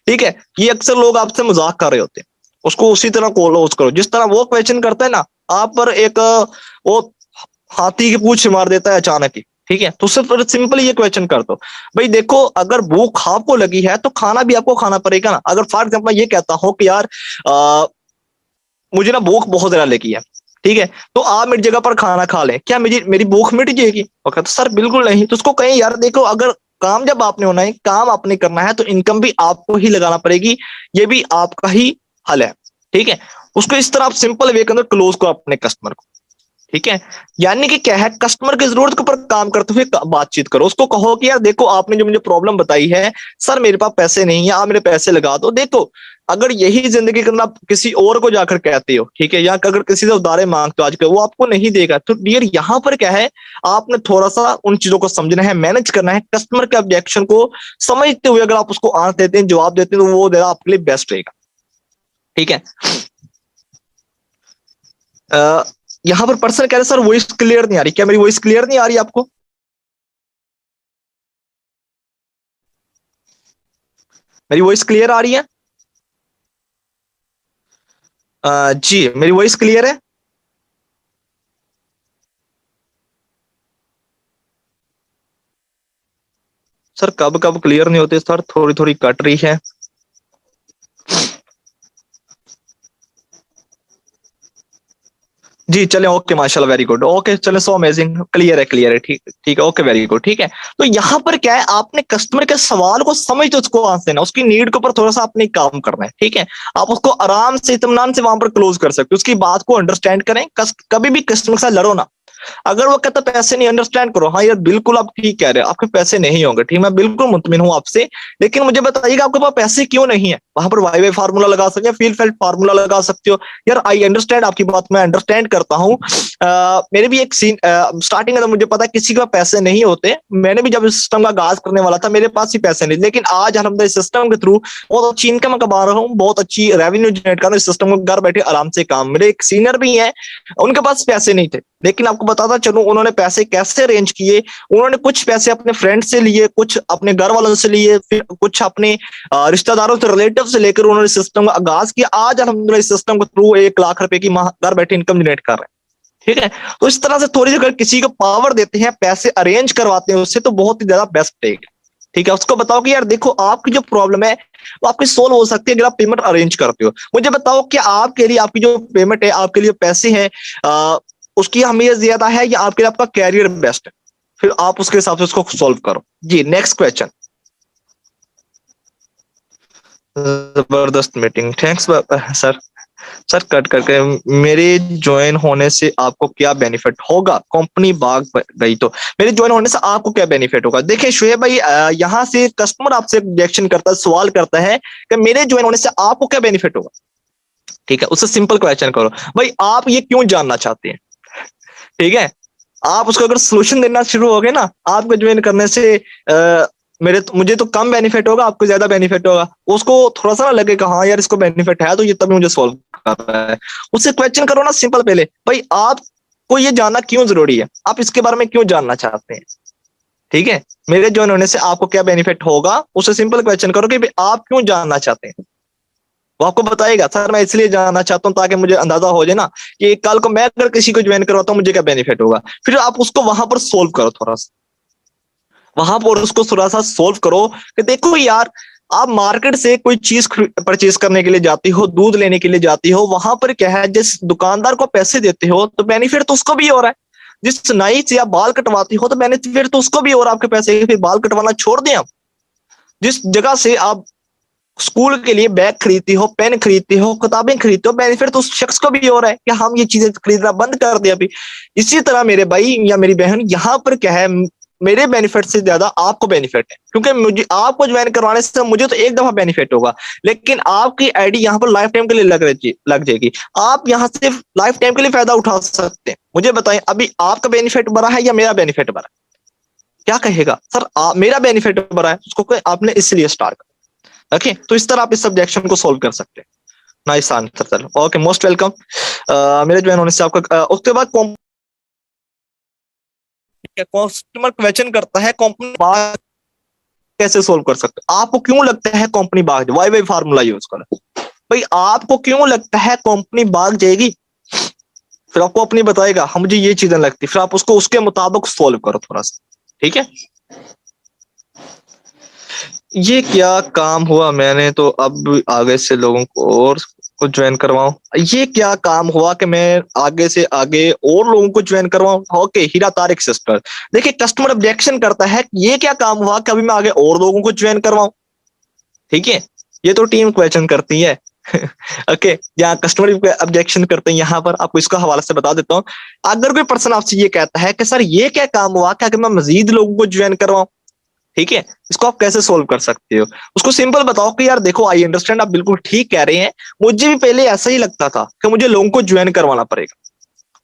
ठीक है, ये अक्सर लोग आपसे मजाक कर रहे होते हैं, उसको उसी तरह क्लोज करो जिस तरह वो क्वेश्चन करता है ना, आप पर एक वो हाथी की पूंछ मार देता है अचानक ही। ठीक है, तो सिर्फ सिंपल ये क्वेश्चन कर दो, भाई देखो अगर भूख आपको लगी है तो खाना भी आपको खाना पड़ेगा ना। अगर फॉर एग्जाम्पल ये कहता हूं कि यार मुझे ना भूख बहुत ज्यादा लगी है, ठीक है, तो आप मेरी जगह पर खाना खा लें, क्या मेरी मेरी भूख मिट जाएगी? और कहता सर बिल्कुल नहीं। तो उसको कहें यार देखो, अगर काम जब आपने होना है, काम आपने करना है, तो इनकम भी आपको ही लगाना पड़ेगी, ये भी आपका ही हल है। ठीक है, उसको इस तरह आप सिंपल वे के अंदर क्लोज करो अपने कस्टमर को। ठीक है, यानी कि क्या है, कस्टमर की जरूरत के ऊपर काम करते हुए बातचीत करो, उसको कहो कि यार देखो आपने जो मुझे प्रॉब्लम बताई है, सर मेरे पास पैसे नहीं है, आप मेरे पैसे लगा दो। देखो अगर यही जिंदगी करना आप किसी और को जाकर कहते हो, ठीक है, या अगर किसी से उधारे मांगते हो आजकल, वो आपको नहीं देगा। तो डियर यहाँ पर क्या है, आपने थोड़ा सा उन चीजों को समझना है, मैनेज करना है, कस्टमर के ऑब्जेक्शन को समझते हुए अगर आप उसको आंसर देते हैं, जवाब देते हैं, तो वो देना आपके लिए बेस्ट रहेगा। ठीक है, यहाँ पर पर्सन कह रहे सर वॉइस क्लियर नहीं आ रही, क्या मेरी वॉइस क्लियर नहीं आ रही आपको? मेरी वॉइस क्लियर आ रही है? जी मेरी वॉइस क्लियर है? सर कब कब क्लियर नहीं होते सर, थोड़ी थोड़ी कट रही है। जी चले, ओके माशाल्लाह, वेरी गुड, ओके चले, सो अमेजिंग, क्लियर है, ठीक ठीक है, ओके वेरी गुड, ठीक है। तो यहाँ पर क्या है, आपने कस्टमर के सवाल को समझ तो उसको आंसर देना, उसकी नीड के ऊपर थोड़ा सा आपने काम करना है, ठीक है। आप उसको आराम से इत्मीनान से वहां पर क्लोज कर सकते हो, उसकी बात को अंडरस्टैंड करें, कभी भी कस्टमर के साथ लड़ो ना। अगर वो कहता पैसे नहीं, अंडरस्टैंड करो, हाँ यार बिल्कुल आप ठीक कह रहे हो, आपके पैसे नहीं होंगे, ठीक, मैं बिल्कुल मुतमिन हूँ आपसे, लेकिन मुझे बताइएगा आपके पास पैसे क्यों नहीं है। वहां पर वाई वाई फार्मूला लगा सकते हो, फील फेल्ट फार्मूला लगा सकते हो। यार आई अंडरस्टैंड, आपकी बात मैं अंडरस्टैंड करता हूँ। मेरे भी एक सीन स्टार्टिंग में तो मुझे पता है किसी के पास पैसे नहीं होते, मैंने भी जब इस सिस्टम का आगाज करने वाला था मेरे पास ही पैसे नहीं, लेकिन आज अल्हम्दुलिल्लाह इस सिस्टम के थ्रू बहुत अच्छी इनकम कमा रहा हूँ, बहुत अच्छी रेवेन्यू जनरेट कर रहा हूँ इस सिस्टम को, घर बैठे आराम से काम। मेरे एक सीनियर भी हैं, उनके पास पैसे नहीं थे, लेकिन आपको बताता चलूं उन्होंने पैसे कैसे अरेंज किए। उन्होंने कुछ पैसे अपने फ्रेंड से लिए, कुछ अपने घर वालों से लिए, फिर कुछ अपने रिश्तेदारों से, रिलेटिव से लेकर उन्होंने सिस्टम का आगाज किया। आज अल्हम्दुलिल्लाह इस सिस्टम के थ्रू 1 लाख रुपए की घर बैठे इनकम जनरेट कर रहे हैं, ठीक है। तो इस तरह से थोड़ी सी अगर किसी को पावर देते हैं, पैसे अरेंज करवाते हैं उससे, तो बहुत ही ज्यादा बेस्ट है, ठीक है। उसको बताओ कि यार देखो आपकी जो प्रॉब्लम है वो आपकी सोल्व हो सकती है अगर आप पेमेंट अरेंज करते हो। मुझे बताओ कि आपके लिए आपकी जो पेमेंट है, आपके लिए पैसे हैं, उसकी अहमियत ज्यादा है या आपके लिए आपका कैरियर बेस्ट है? फिर आप उसके हिसाब से उसको सॉल्व करो। जी नेक्स्ट क्वेश्चन। जबरदस्त meeting, thanks sir. Sir cut करके, मेरे ज्वाइन होने से आपको क्या बेनिफिट होगा, कंपनी भाग गई तो मेरे ज्वाइन होने से आपको क्या बेनिफिट होगा? देखिए शुएब भाई, यहाँ से कस्टमर आपसे रिएक्शन करता है, सवाल करता है कि मेरे ज्वाइन होने से आपको क्या बेनिफिट होगा, ठीक है। उससे सिंपल क्वेश्चन करो, भाई आप ये क्यों जानना चाहते हैं, ठीक है। आप उसको अगर सोल्यूशन देना शुरू हो गए ना, आपको ज्वाइन करने से मुझे तो कम बेनिफिट होगा, आपको ज्यादा बेनिफिट होगा, उसको थोड़ा सा ना लगेगा हाँ यार इसको बेनिफिट है तो ये तभी मुझे सॉल्व कर रहा है। उससे क्वेश्चन करो ना सिंपल, पहले भाई आपको ये जानना क्यों जरूरी है, आप इसके बारे में क्यों जानना चाहते हैं, ठीक है। मेरे ज्वाइन होने से आपको क्या बेनिफिट होगा, उससे सिंपल क्वेश्चन करो कि भाई आप क्यों जानना चाहते हैं। वो आपको बताएगा सर मैं इसलिए जानना चाहता हूँ ताकि मुझे अंदाजा हो जाए ना कि कल को मैं अगर किसी को ज्वाइन करवाता हूँ मुझे क्या बेनिफिट होगा। फिर आप उसको वहां पर सोल्व करो, थोड़ा सा वहां पर उसको थोड़ा सा सोल्व करो कि देखो यार, आप मार्केट से कोई चीज परचेज करने के लिए जाती हो, दूध लेने के लिए जाती हो, वहां पर क्या है, जिस दुकानदार को पैसे देते हो तो बेनिफिट तो उसको भी हो रहा है। जिस नाई से आप बाल कटवाती हो तो बेनिफिट तो उसको भी हो रहा है आपके पैसे, फिर बाल कटवाना छोड़ दें आप। जिस जगह से आप स्कूल के लिए बैग खरीदती हो, पेन खरीदती हो, किताबें खरीदते हो, बेनिफिट तो उस शख्स को भी हो रहा है कि हम ये चीजें खरीदना बंद कर दे अभी। इसी तरह मेरे भाई या मेरी बहन, यहाँ पर क्या है, मेरे बेनिफिट से ज्यादा आपको बेनिफिट है, क्योंकि मुझे आपको ज्वाइन करवाने से मुझे तो एक दफा बेनिफिट होगा, लेकिन आपकी आईडी यहाँ पर लाइफ टाइम के लिए लग जाएगी। आप यहाँ से लाइफ टाइम के लिए फायदा उठा सकते हैं। मुझे बताएं अभी आपका बेनिफिट बड़ा है या मेरा बेनिफिट बड़ा है? क्या कहेगा सर, मेरा बेनिफिट बड़ा है, उसको आपने इसलिए स्टार्ट कर, ओके। तो इस तरह आप इस सब्जेक्शन को सोल्व कर सकते हैं। Nice answer sir, okay most welcome. मेरे ज्वाइन होने से आपका उसके बाद कस्टमर क्वेश्चन करता है कंपनी कैसे सोल्व कर सकते हो, आपको क्यों लगता है कंपनी भाग, वाई वाई फार्मूला यूज करो। भाई आपको क्यों लगता है कंपनी भाग जाएगी, फिर आपको अपनी बताएगा हम मुझे ये चीजें लगती, फिर आप उसको उसके मुताबिक सोल्व करो थोड़ा सा, ठीक है। ये क्या काम हुआ, मैंने तो अब आगे से लोगों को और को ज्वाइन करवाऊं, ये क्या काम हुआ कि मैं आगे से आगे और लोगों को ज्वाइन करवाऊं। ओके हीरा तारिक सिस्टर, देखिए कस्टमर ऑब्जेक्शन करता है, ये क्या काम हुआ कि अभी मैं आगे और लोगों को ज्वाइन करवाऊं, ठीक है। ये तो टीम क्वेश्चन करती है ओके यहाँ कस्टमर ऑब्जेक्शन करते हैं, यहाँ पर आपको इसका हवाला से बता देता हूँ। अगर कोई पर्सन आपसे ये कहता है कि सर ये क्या काम हुआ कि मैं मजीद लोगों को ज्वाइन करवाऊं, ठीक है, इसको आप कैसे सोल्व कर सकते हो। उसको सिंपल बताओ कि यार देखो आई अंडरस्टैंड, आप बिल्कुल ठीक कह रहे हैं, मुझे भी पहले ऐसा ही लगता था कि मुझे लोगों को ज्वाइन करवाना पड़ेगा।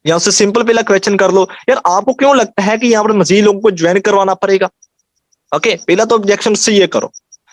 या उससे सिंपल पहला क्वेश्चन कर लो, यार आपको क्यों लगता है कि यहाँ पर मजीद लोगों को ज्वाइन करवाना पड़ेगा। ओके पहला तो ऑब्जेक्शन से ये करो,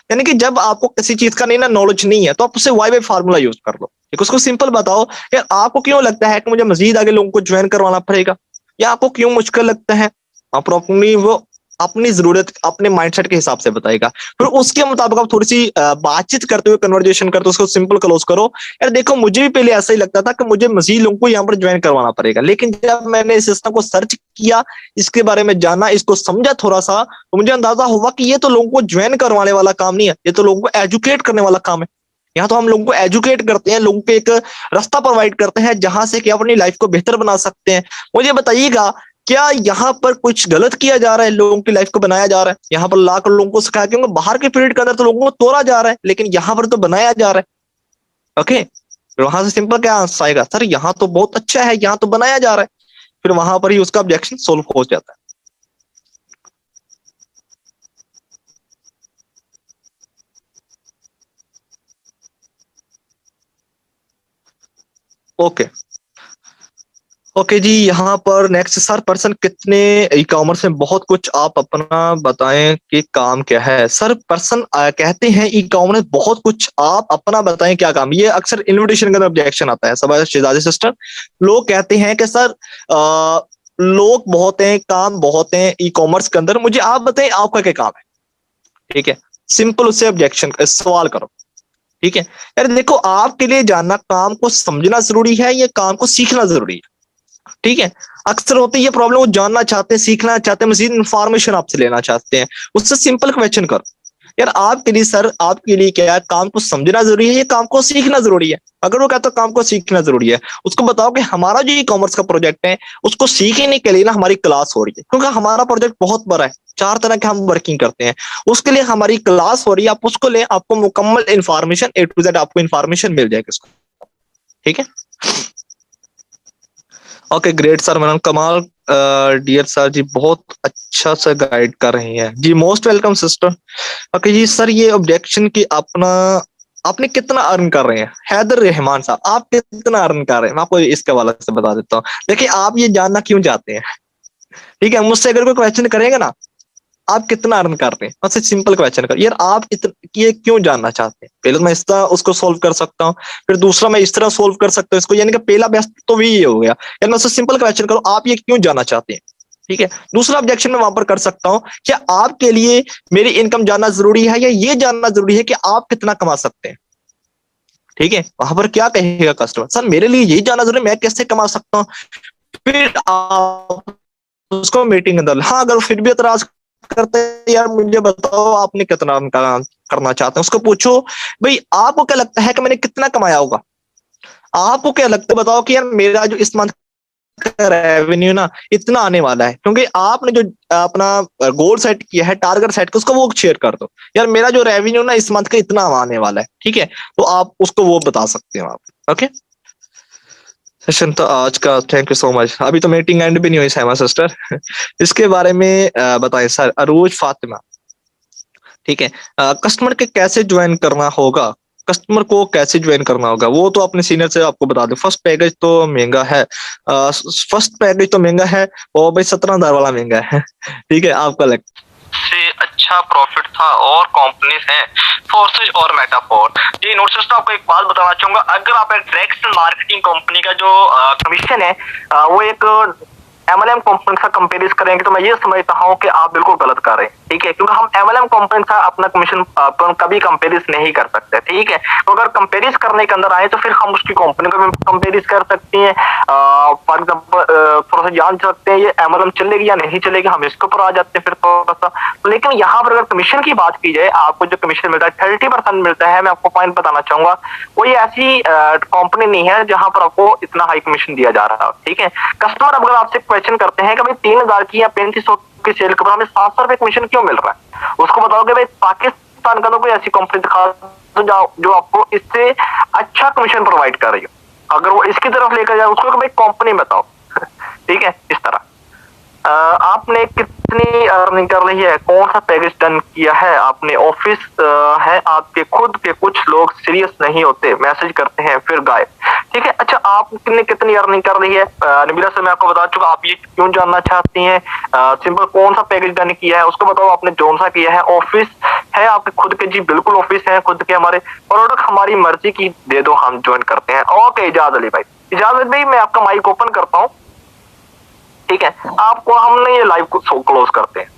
यानी कि जब आपको किसी चीज का नहीं ना नॉलेज नहीं है तो आप उससे वाई वाई फार्मूला यूज कर लो, ठीक। उसको सिंपल बताओ यार आपको क्यों लगता है कि मुझे मजीद आगे लोगों को ज्वाइन करवाना पड़ेगा, या आपको क्यों मुश्किल लगता है। आप प्रॉपरली वो अपनी जरूरत अपने माइंडसेट के हिसाब से बताएगा, फिर उसके मुताबिक आप थोड़ी सी बातचीत करते हुए कन्वर्जेशन करते हुए उसको सिंपल क्लोज करो। यार देखो, मुझे भी पहले ऐसा ही लगता था कि मुझे मजीद लोगों को यहाँ पर ज्वाइन करवाना पड़ेगा, लेकिन जब मैंने इस सिस्टम को सर्च किया, इसके बारे में जाना, इसको समझा थोड़ा सा, तो मुझे अंदाजा हुआ कि ये तो लोगों को ज्वाइन करवाने वाला काम नहीं है, ये तो लोगों को एजुकेट करने वाला काम है। यहाँ तो हम लोगों को एजुकेट करते हैं, लोगों को एक रास्ता प्रोवाइड करते हैं जहां से कि अपनी लाइफ को बेहतर बना सकते हैं। मुझे बताइएगा, क्या यहाँ पर कुछ गलत किया जा रहा है? लोगों की लाइफ को बनाया जा रहा है, यहाँ पर लाकर लोगों को सिखाया, क्योंकि बाहर के फील्ड के अंदर तो लोगों को तोड़ा जा रहा है, लेकिन यहाँ पर तो बनाया जा रहा है। ओके, फिर वहां से सिंपल क्या आंसर आएगा? सर यहाँ तो बहुत अच्छा है, यहाँ तो बनाया जा रहा है। फिर वहां पर ही उसका ऑब्जेक्शन सोल्व हो जाता है। ओके, ओके जी, यहाँ पर नेक्स्ट सर, पर्सन कितने ई कॉमर्स में बहुत कुछ आप अपना बताएं कि काम क्या है। सर पर्सन कहते हैं ई कॉमर्स बहुत कुछ आप अपना बताएं क्या काम। ये अक्सर इन्विटेशन के अंदर ऑब्जेक्शन आता है। सब शहजादी सिस्टर, लोग कहते हैं कि सर लोग बहुत हैं, काम बहुत हैं ई कॉमर्स के अंदर, मुझे आप बताएं आपका क्या काम है। ठीक है, सिंपल उससे ऑब्जेक्शन सवाल करो। ठीक है, यार देखो, आपके लिए जानना, काम को समझना जरूरी है या काम को सीखना जरूरी है? ठीक है, अक्सर होती है ये प्रॉब्लम, वो जानना चाहते हैं, सीखना चाहते हैं, मजीद इंफॉर्मेशन आपसे लेना चाहते हैं। उससे सिंपल क्वेश्चन करो, यार आपके लिए सर, आपके लिए क्या है, काम को समझना जरूरी है या काम को सीखना जरूरी है? अगर वो कहता है काम को सीखना जरूरी है, उसको बताओ कि हमारा जो ई कॉमर्स का प्रोजेक्ट है, उसको सीखने के लिए ना हमारी क्लास हो रही है, क्योंकि हमारा प्रोजेक्ट बहुत बड़ा है, 4 तरह के हम वर्किंग करते हैं, उसके लिए हमारी क्लास हो रही है, आप उसको ले, आपको मुकम्मल इन्फॉर्मेशन A to Z आपको इन्फॉर्मेशन मिल जाएगी उसको। ठीक है, ओके ग्रेट सर, मेरा कमाल, डियर सर जी, बहुत अच्छा से गाइड कर रही हैं जी, मोस्ट वेलकम सिस्टर। ओके जी सर, ये ऑब्जेक्शन की अपना, आपने कितना अर्न कर रहे हैं? हैदर रहमान साहब, आप कितना अर्न कर रहे हैं? मैं आपको इसके हवाले से बता देता हूँ। देखिए, आप ये जानना क्यों चाहते हैं? ठीक है, मुझसे अगर कोई क्वेश्चन करेगा ना, आप कितना अर्न कर रहे हैं, उससे सिंपल क्वेश्चन कर, यार आप ये क्यों जानना चाहते हैं, पहले तो मैं इस तरह उसको सोल्व कर सकता हूँ, फिर दूसरा मैं इस तरह सोल्व कर सकता हूँ इसको, यानी कि पहला बेस्ट तो भी ये हो गया, यार मैं उससे सिंपल क्वेश्चन करूँ, आप ये क्यों जानना चाहते हैं। ठीक है, दूसरा ऑब्जेक्शन मैं वहां पर कर सकता हूँ, क्या आपके लिए मेरी इनकम जानना जरूरी है या ये जानना जरूरी है कि आप कितना कमा सकते हैं? ठीक है, वहां पर क्या कहेगा कस्टमर? सर मेरे लिए यही जानना जरूरी है, मैं कैसे कमा सकता हूँ। फिर आप उसको मीटिंग अंदर, हाँ अगर फिर भी एतराज करते हैं, यार मुझे बताओ आपने कितना करना चाहते हैं, उसको पूछो भाई आपको क्या लगता है कि मैंने कितना कमाया होगा, आपको क्या लगता है, बताओ कि यार मेरा जो इस मंथ का रेवेन्यू ना इतना आने वाला है, क्योंकि आपने जो अपना गोल सेट किया है, टारगेट सेट किया, उसको वो शेयर कर दो, यार मेरा जो रेवेन्यू ना इस मंथ का इतना आने वाला है। ठीक है, तो आप उसको वो बता सकते हो आप। ओके, सेशन तो आज का, थैंक यू सो मच। अभी तो मीटिंग एंड भी नहीं हुई साइमा सिस्टर। इसके बारे में बताएं सर, अरूज फातिमा। ठीक है, कस्टमर के कैसे ज्वाइन करना होगा, कस्टमर को कैसे ज्वाइन करना होगा, वो तो अपने सीनियर से आपको बता दो। फर्स्ट पैकेज तो महंगा है, फर्स्ट पैकेज तो महंगा है, और भाई 17,000 वाला महंगा है। ठीक है, आपका लग से अच्छा प्रॉफिट था और कंपनीज हैं फोर्सेज और मेटाफोर जी। नोट सिस्टर, आपको एक बात बताना चाहूंगा, अगर आप एक डायरेक्ट मार्केटिंग कंपनी का जो कमीशन है वो एक MLM कंपनी से कंपेयर करेंगे, तो मैं ये समझता हूँ कि आप बिल्कुल गलत कर रहे हैं। ठीक है, क्योंकि हम MLM कंपनी से अपना कमीशन कभी कंपेयर नहीं कर सकते। ठीक है, तो अगर कंपेयर करने के अंदर आए तो फिर हम उसकी कंपनी को भी कंपेयर कर सकते हैं। फॉर एग्जाम्पल थोड़ा सा जान सकते हैं ये MLM चलेगी या नहीं चलेगी, हम इसके ऊपर आ जाते हैं फिर थोड़ा सा। लेकिन यहाँ पर अगर कमीशन की बात की जाए, आपको जो कमीशन मिलता है 30% मिलता है। मैं आपको पॉइंट बताना चाहूंगा, कोई ऐसी कंपनी नहीं है जहां पर आपको इतना हाई कमीशन दिया जा रहा है। ठीक है, कस्टमर अगर आपसे क्वेश्चन करते हैं कि भाई 3,000 की या 3500 की सेल के ऊपर हमें 700 रुपए कमीशन क्यों मिल रहा है, उसको बताओगे भाई पाकिस्तान का तो कोई ऐसी कंपनी दिखा दो जो आपको इससे अच्छा कमीशन प्रोवाइड कर रही हो। अगर वो इसकी तरफ लेकर जाए, उसको भाई कंपनी बताओ। ठीक है, इस तरह आपने कितनी अर्निंग कर रही है, कौन सा पैकेज डन किया है आपने, ऑफिस है आपके खुद के, कुछ लोग सीरियस नहीं होते, मैसेज करते हैं फिर गायब। ठीक है, अच्छा आपने कितनी अर्निंग कर रही है? नबीला से मैं आपको बता चुका, आप ये क्यों जानना चाहती हैं? सिंपल, कौन सा पैकेज डन किया है उसको बताओ, आपने जोन सा किया है, ऑफिस है आपके खुद के? जी बिल्कुल ऑफिस है खुद के हमारे, प्रोडक्ट हमारी मर्जी की दे दो, हम ज्वाइन करते हैं। ओके इजाजत अली भाई, इजाजत भाई मैं आपका माइक ओपन करता हूँ। ठीक है, आपको हमने ये लाइव को क्लोज करते हैं।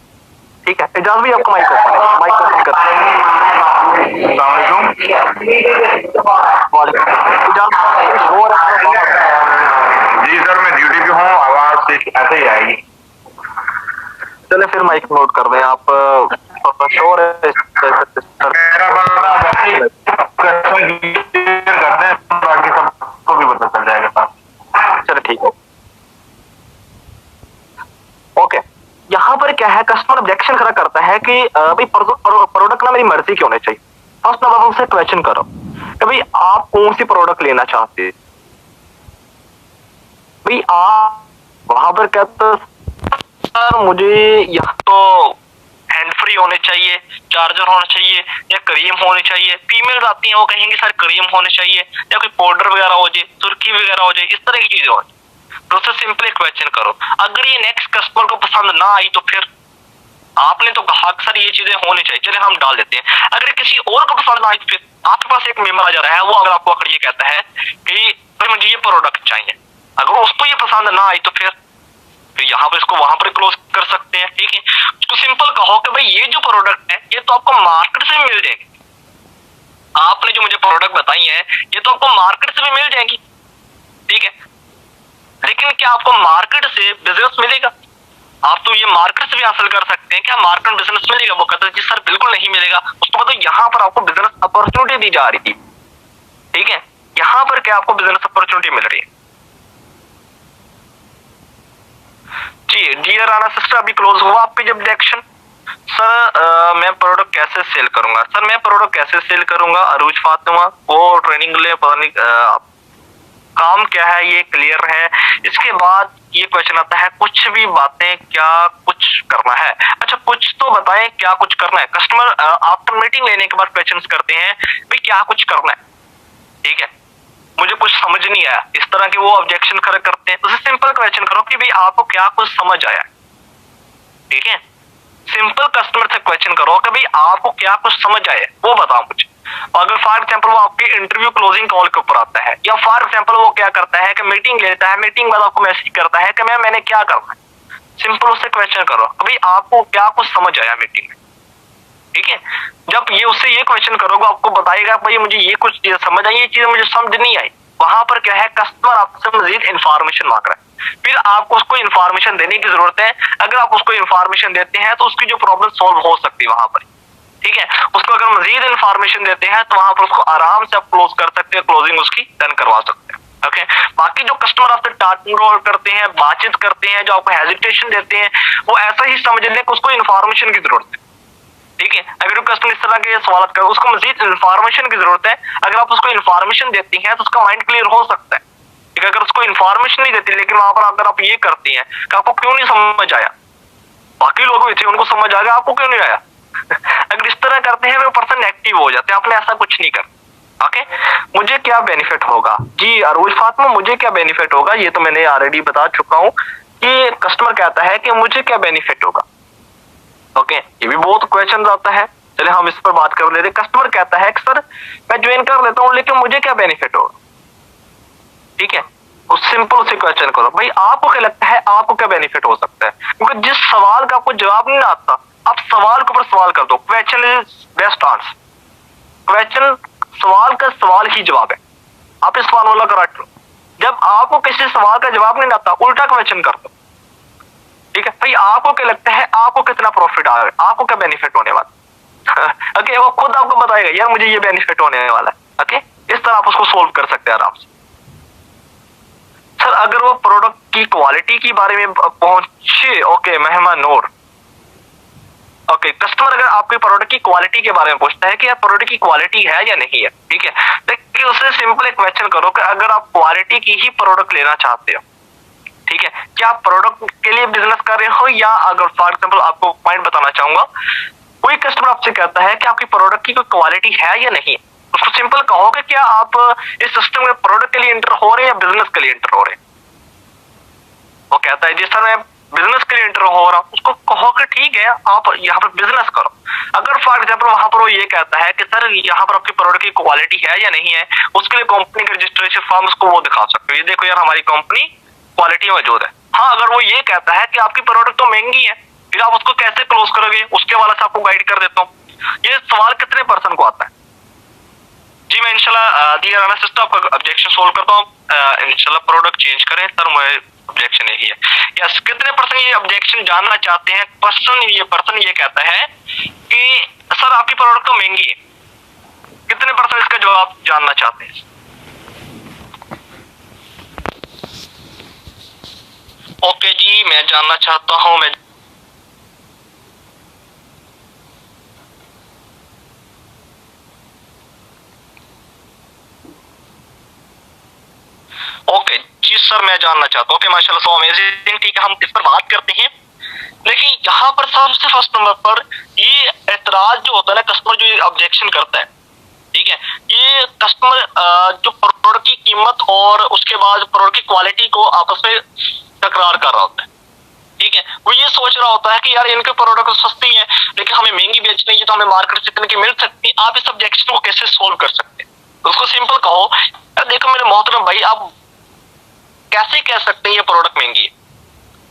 ठीक है, एजाज भी आपका माइक ओपन है, माइक ओपन करते हैं। जी सर, मैं ड्यूटी पे हूँ, आवाज ऐसे ही आएगी। चले फिर माइक नोट कर दें आप, शोर है मेरा बंदा वैसे कर दें, बाकी सबको भी पता चल जाएगा सर। चलो ठीक है, ओके। यहाँ पर क्या है, कस्टमर ऑब्जेक्शन खड़ा करता है कि भाई प्रोडक्ट ना मेरी मर्जी के होने चाहिए। फर्स्ट नंबर उनसे क्वेश्चन करो कि भाई आप कौन सी प्रोडक्ट लेना चाहते हैं। भाई आप वहां पर कहते सर मुझे यहाँ तो हैंड फ्री होने चाहिए, चार्जर होना चाहिए, या क्रीम होनी चाहिए। फीमेल्स आती हैं वो कहेंगे सर क्रीम होने चाहिए, या कोई पाउडर वगैरह हो जाए, सुर्खी वगैरह हो जाए, इस तरह की चीजें हो जाए। तो उससे सिंपली क्वेश्चन करो। अगर ये नेक्स्ट कस्टमर को पसंद ना आई तो फिर आपने तो कहा सर ये चीजें होनी चाहिए, चले हम डाल देते हैं। अगर किसी और को पसंद ना आई तो फिर आपके पास एक मेंबर आ जा रहा है, वो अगर आपको आकर ये कहता है कि मुझे ये प्रोडक्ट चाहिए, अगर उसको ये पसंद ना आई तो फिर यहाँ पर इसको वहां पर क्लोज कर सकते हैं। ठीक है, उसको सिंपल कहो कि भाई ये जो प्रोडक्ट है ये तो आपको मार्केट से मिल जाएगी, आपने जो मुझे प्रोडक्ट बताई है ये तो आपको मार्केट से भी मिल जाएगी। ठीक है, लेकिन क्या आपको मार्केट से बिजनेस मिलेगा? आप तो ये मार्केट से भी हासिल कर सकते हैं, क्या मार्केट में बिजनेस मिलेगा? वो कहता है जी सर बिल्कुल नहीं मिलेगा। उसको मतलब यहाँ पर आपको बिजनेस अपॉर्चुनिटी दी जा रही थी। ठीक है, यहाँ पर क्या आपको बिजनेस अपॉर्चुनिटी मिल रही है। जी डियर राना सिस्टर, अभी क्लोज हुआ आपकी जब ऑब्जेक्शन। सर मैं प्रोडक्ट कैसे सेल करूंगा? सर मैं प्रोडक्ट कैसे सेल करूंगा? अरूज फातिमा वो ट्रेनिंग ले पता नहीं काम क्या है ये क्लियर है। इसके बाद ये क्वेश्चन आता है कुछ भी बातें क्या कुछ करना है? अच्छा कुछ तो बताएं क्या कुछ करना है। कस्टमर आफ्टर मीटिंग लेने के बाद क्वेश्चंस करते हैं भाई क्या कुछ करना है। ठीक है, मुझे कुछ समझ नहीं आया, इस तरह के वो ऑब्जेक्शन खड़े करते हैं। तो सिंपल क्वेश्चन करो कि भाई आपको क्या कुछ समझ आया। ठीक है, सिंपल कस्टमर से क्वेश्चन करो कि भाई आपको क्या कुछ समझ आया वो बताओ मुझे। अगर फॉर एग्जांपल वो आपके इंटरव्यू क्लोजिंग कॉल के ऊपर आता है, या फॉर एग्जांपल वो क्या करता है कि मीटिंग लेता है, मीटिंग बाद आपको मैसेज करता है कि मैंने क्या करना है, सिंपल उससे क्वेश्चन करो भाई आपको क्या कुछ समझ आया मीटिंग में। ठीक है, जब ये उससे ये क्वेश्चन करोगे आपको बताएगा भाई मुझे ये कुछ चीज समझ आई, ये चीज मुझे समझ नहीं आई। वहां पर क्या है, कस्टमर आपसे मजीद इंफॉर्मेशन मांग रहा है, फिर आपको उसको इंफॉर्मेशन देने की जरूरत है। अगर आप उसको इंफॉर्मेशन देते हैं तो उसकी जो प्रॉब्लम सॉल्व हो सकती है वहां पर। ठीक है, उसको अगर मजीद इंफॉर्मेशन देते हैं तो वहां पर उसको आराम से आप क्लोज कर सकते हैं, क्लोजिंग उसकी डन करवा सकते हैं। ओके, बाकी जो कस्टमर आपसे टाटरोल करते हैं, बातचीत करते हैं, जो आपको हेजिटेशन देते हैं, वो ऐसा ही समझ लें कि उसको इंफॉर्मेशन की जरूरत है। ठीक है, अगर कस्टमर इस तरह के सवाल करे उसको मजीद इंफॉर्मेशन की जरूरत है। अगर आप उसको इंफॉर्मेशन देती हैं तो उसका माइंड क्लियर हो सकता है। ठीक है, अगर उसको इंफॉर्मेशन नहीं देती लेकिन वहां पर अगर आप ये करती हैं कि आपको क्यों नहीं समझ आया, बाकी लोग भी थे उनको समझ आ गया, आपको क्यों नहीं आया अगर इस तरह करते हैं वो पर्सन एक्टिव हो जाते हैं। आपने ऐसा कुछ नहीं करना। ओके, मुझे क्या बेनिफिट होगा? जी अरूज फातिमा मुझे क्या बेनिफिट होगा ये तो मैंने ऑलरेडी बता चुका हूं कि कस्टमर कहता है कि मुझे क्या बेनिफिट होगा। ओके, ये भी बहुत क्वेश्चन आता है, चले हम इस पर बात कर लेते हैं। कस्टमर कहता है कि सर मैं ज्वाइन कर लेता हूं लेकिन मुझे क्या बेनिफिट होगा। ठीक है, उस सिंपल से क्वेश्चन करो भाई आपको क्या लगता है आपको क्या बेनिफिट हो सकता है। क्योंकि जिस सवाल का आपको जवाब नहीं आता आप सवाल के ऊपर सवाल कर दो। Question is best answer. Question सवाल का सवाल ही जवाब है। आप इस सवाल वाला करेक्ट लो। जब आपको किसी सवाल का जवाब नहीं आता उल्टा क्वेश्चन कर दो। ठीक है, भाई आपको क्या लगता है आपको कितना प्रॉफिट आ रहा है, आपको क्या बेनिफिट होने वाला ओके, वो खुद आपको बताएगा यार मुझे ये बेनिफिट होने वाला है। ओके, इस तरह आप उसको सोल्व कर सकते हैं आराम से। सर अगर वो प्रोडक्ट की क्वालिटी के बारे में पहुंचे, ओके मेहमान नूर, ओके कस्टमर अगर आपके प्रोडक्ट की क्वालिटी के बारे में पूछता है कि यार प्रोडक्ट की क्वालिटी है या नहीं है। ठीक है, देखिए उससे सिंपल एक क्वेश्चन करो कि अगर आप क्वालिटी की ही प्रोडक्ट लेना चाहते हो, ठीक है, क्या आप प्रोडक्ट के लिए बिजनेस कर रहे हो, या अगर फॉर एग्जांपल आपको पॉइंट बताना चाहूंगा, कोई कस्टमर आपसे कहता है कि आपकी प्रोडक्ट की कोई क्वालिटी है या नहीं, उसको सिंपल कहो कि क्या आप इस सिस्टम में प्रोडक्ट के लिए एंटर हो रहे हैं या बिजनेस के लिए एंटर हो रहे हैं। वो कहता है जिस तरह मैं बिजनेस के लिए एंटर हो रहा हूं, उसको कहो कि ठीक है आप यहाँ पर बिजनेस करो। अगर फॉर एग्जांपल वहां पर वो ये कहता है कि सर यहाँ पर आपकी प्रोडक्ट की क्वालिटी है या नहीं है, उसके लिए कंपनी का रजिस्ट्रेशन फॉर्म उसको वो दिखा सकते हो, ये देखो यार हमारी कंपनी क्वालिटी मौजूद है। हाँ, अगर वो ये कहता है कि आपकी प्रोडक्ट तो महंगी है, फिर आप उसको कैसे क्लोज करोगे, उसके वाला से आपको गाइड कर देता हूँ। ये सवाल कितने पर्सन को आता है? जी मैं इंशाल्लाह दियर एनालिसिस्ट आपका ऑब्जेक्शन सोल्व करता हूँ। इंशाल्लाह प्रोडक्ट चेंज करें सर, मेरे ऑब्जेक्शन यही है। यस, कितने पर्सन ये ऑब्जेक्शन जानना चाहते हैं? पर्सन ये कहता है कि सर आपकी प्रोडक्ट तो महंगी है। कितने पर्सन इसका जवाब जानना चाहते हैं? ओके जी, मैं जानना चाहता हूं। मैं ओके जी सर, मैं जानना चाहता हूँ। ओके माशाल्लाह, सो अमेजिंग। ठीक है, हम इस पर बात करते हैं। लेकिन यहाँ पर सबसे फर्स्ट नंबर पर ये एतराज जो होता है ना, कस्टमर जो ऑब्जेक्शन करता है, ठीक है, ये कस्टमर जो प्रोडक्ट की कीमत और उसके बाद प्रोडक्ट की क्वालिटी को आपस में तकरार कर रहा होता है। ठीक है, वो ये सोच रहा होता है कि यार इनके प्रोडक्ट सस्ती है लेकिन हमें महंगी बेचनी है, तो हमें मार्केट से इतने की मिल सकती है। आप इस ऑब्जेक्शन को कैसे सोल्व कर सकते हैं? तो उसको सिंपल कहो, यार देखो मेरे मोहतरम भाई, आप कैसे कह सकते हैं ये प्रोडक्ट महंगी है?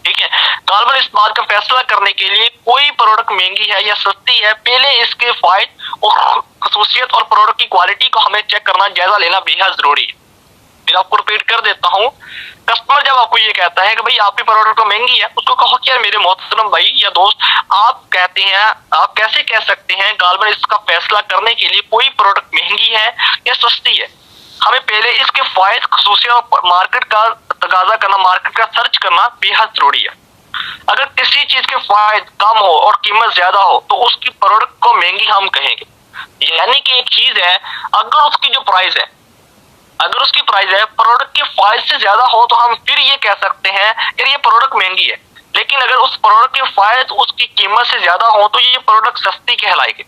ठीक है, गालबन इस बात का फैसला करने के लिए कोई प्रोडक्ट महंगी है या सस्ती है, पहले इसके फायदे और खसूसियत और प्रोडक्ट की क्वालिटी को हमें चेक करना, जायजा लेना बेहद जरूरी है। फिर आपको रिपीट कर देता हूं, कस्टमर जब आपको ये कहता है कि भाई आपकी प्रोडक्ट तो महंगी है, उसको कहो कि यार मेरे मोहतरम भाई या दोस्त, आप कहते हैं, आप कैसे कह सकते हैं गालबन इसका फैसला करने के लिए कोई प्रोडक्ट महंगी है या सस्ती है? हमें पहले इसके फायदे खसूसियत और मार्केट का तकाजा करना, मार्केट का सर्च करना बेहद जरूरी है। अगर किसी चीज के फायदे कम हो और कीमत ज्यादा हो तो उसकी प्रोडक्ट को महंगी हम कहेंगे। यानी कि एक चीज है, अगर उसकी जो प्राइस है, अगर उसकी प्राइस है प्रोडक्ट के फायदे से ज्यादा हो तो हम फिर ये कह सकते हैं यार ये प्रोडक्ट महंगी है। लेकिन अगर उस प्रोडक्ट के फायदे उसकी कीमत से ज्यादा हो तो ये प्रोडक्ट सस्ती कहलाएगी।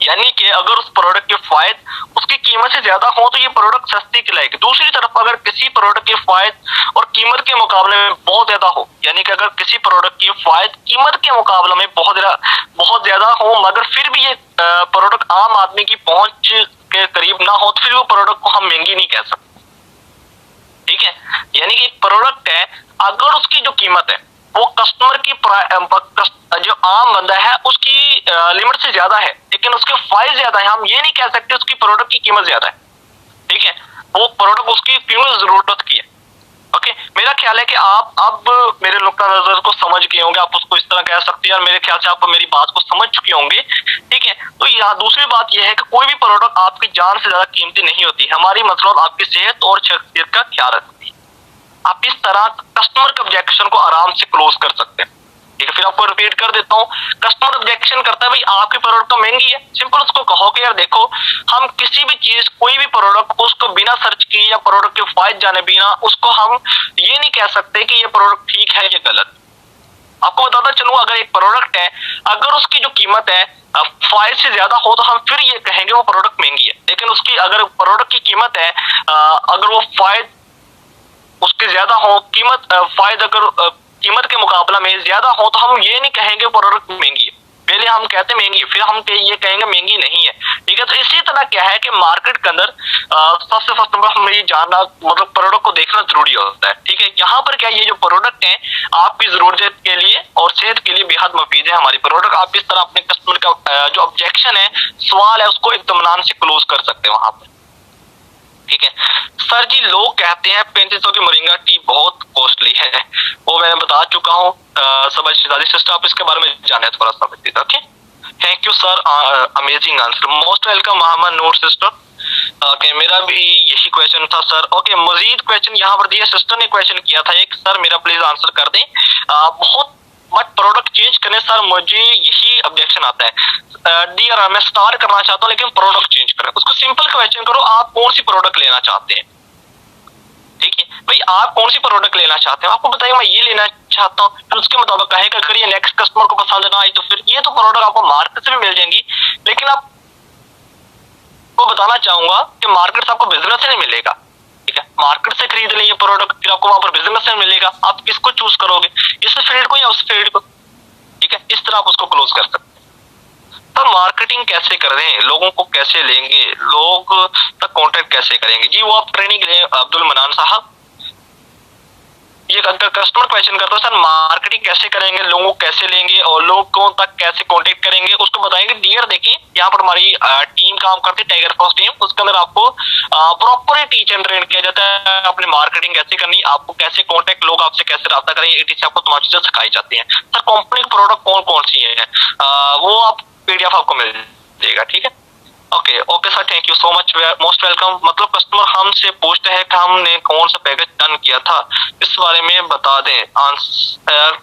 यानी कि अगर उस प्रोडक्ट के फायदे उसकी कीमत से ज्यादा हो तो ये प्रोडक्ट सस्ती कहलाएगी। दूसरी तरफ अगर किसी प्रोडक्ट के फायदे और कीमत के मुकाबले में बहुत ज्यादा हो, यानी कि अगर किसी प्रोडक्ट के फायदे कीमत के मुकाबले में बहुत ज्यादा हो मगर फिर भी ये प्रोडक्ट आम आदमी की पहुंच के करीब ना हो, तो फिर वो प्रोडक्ट को हम महंगी नहीं कह सकते। ठीक है, यानी कि एक प्रोडक्ट है, अगर उसकी जो कीमत है वो कस्टमर की जो आम बंदा है उसकी लिमिट से ज्यादा है, लेकिन उसके फायदे ज्यादा है, हम ये नहीं कह सकते उसकी प्रोडक्ट की कीमत ज्यादा है। ठीक है, वो प्रोडक्ट उसकी क्यों जरूरत की है। ओके, मेरा ख्याल है कि आप अब मेरे नुक्ता नजर को समझ गए होंगे। आप उसको इस तरह कह सकते हैं, और मेरे ख्याल से आप मेरी बात को समझ चुके होंगे। ठीक है, तो यहाँ दूसरी बात यह है कि कोई भी प्रोडक्ट आपकी जान से ज्यादा कीमती नहीं होती। हमारी मतलब आपकी सेहत और शख्सियत का ख्याल रखती है। आप इस तरह कस्टमर के ऑब्जेक्शन को आराम से क्लोज कर सकते हैं। ठीक है, फिर आपको रिपीट कर देता हूँ, कस्टमर ऑब्जेक्शन करता है भाई आपकी प्रोडक्ट तो महंगी है, सिंपल उसको कहो कि यार देखो, हम किसी भी चीज, कोई भी प्रोडक्ट उसको बिना सर्च किए या प्रोडक्ट के फायदे जाने बिना उसको हम ये नहीं कह सकते कि ये प्रोडक्ट ठीक है या गलत। आपको बताता चलूं, अगर एक प्रोडक्ट है, अगर उसकी जो कीमत है फायदे से ज्यादा हो तो हम फिर ये कहेंगे वो प्रोडक्ट महंगी है। लेकिन उसकी अगर प्रोडक्ट की कीमत है, अगर वो फायदे उसके ज्यादा हो, फायदे अगर कीमत के मुकाबला में ज्यादा हो तो हम ये नहीं कहेंगे प्रोडक्ट महंगी है। पहले हम कहते महंगी, फिर हम ये कहेंगे महंगी नहीं है। ठीक है, तो इसी तरह क्या है कि मार्केट के अंदर सबसे फर्स्ट नंबर हमें ये जानना, मतलब प्रोडक्ट को देखना जरूरी होता है। ठीक है, यहाँ पर क्या, ये जो प्रोडक्ट है आपकी जरूरत के लिए और सेहत के लिए बेहद मुफीद है हमारी प्रोडक्ट। आप इस तरह अपने कस्टमर का जो ऑब्जेक्शन है, सवाल है, उसको इत्मीनान से क्लोज कर सकते हैं वहां पर। ठीक है सर जी, लोग कहते हैं 3500 की मोरिंगा टी बहुत कॉस्टली है, वो मैं बता चुका हूँ। सबज शिजादी सिस्टर, आप इसके बारे में जाने थोड़ा सा बताइए। Okay, thank you sir, amazing answer, most welcome Mohammad Noor sister. Okay, मेरा भी यही क्वेश्चन था सर। ओके, मजीद क्वेश्चन यहाँ पर दिया, सिस्टर ने क्वेश्चन किया था एक, सर मेरा प्लीज आंसर कर दें। बहुत बट प्रोडक्ट चेंज करें सर, मुझे यही ऑब्जेक्शन आता है। डियर, मैं स्टार्ट करना चाहता हूँ लेकिन प्रोडक्ट चेंज करें। उसको सिंपल क्वेश्चन करो, आप कौन सी प्रोडक्ट लेना चाहते हैं। ठीक है भाई, आप कौन सी प्रोडक्ट लेना चाहते हैं, आपको बताइए मैं ये लेना चाहता हूँ, फिर उसके मुताबिक कहेगा। अगर ये नेक्स्ट कस्टमर को पसंद ना आई तो फिर ये तो प्रोडक्ट आपको मार्केट से भी मिल जाएंगी, लेकिन आप को बताना चाहूंगा कि मार्केट से आपको बिजनेस से नहीं मिलेगा। ठीक है, मार्केट से खरीद लें ये प्रोडक्ट, फिर आपको वहां पर बिजनेस से मिलेगा। आप किसको चूज करोगे, इस फील्ड को या उस फील्ड को। ठीक है, इस तरह आप उसको क्लोज कर सकते हैं। तो मार्केटिंग कैसे कर रहे हैं, लोगों को कैसे लेंगे, लोग तक, कांटेक्ट कैसे करेंगे जी, वो आप ट्रेनिंग लें अब्दुल मनान साहब। ये अगर कस्टमर क्वेश्चन करता है सर मार्केटिंग कैसे करेंगे, लोगों को कैसे लेंगे और लोगों तक कैसे कांटेक्ट करेंगे, उसको बताएंगे। डियर देखिए यहाँ पर हमारी टीम काम करती है, टाइगर फॉक्स टीम, उसके अंदर आपको प्रॉपर टीच एंड ट्रेन किया जाता है, अपनी मार्केटिंग कैसे करनी, आपको कैसे कांटेक्ट, लोग आपसे कैसे रब्ता करेंगे, एटीसी आपको तमाम चीजें सिखाई जाती है। सर कंपनी के प्रोडक्ट कौन कौन सी है वो आप पीडीएफ आपको मिल जाएगा, ठीक है। Okay okay sir, thank you so much, most welcome. मतलब कस्टमर हमसे पूछते हैं कि हमने कौन सा पैकेज डन किया था, इस बारे में बता दें।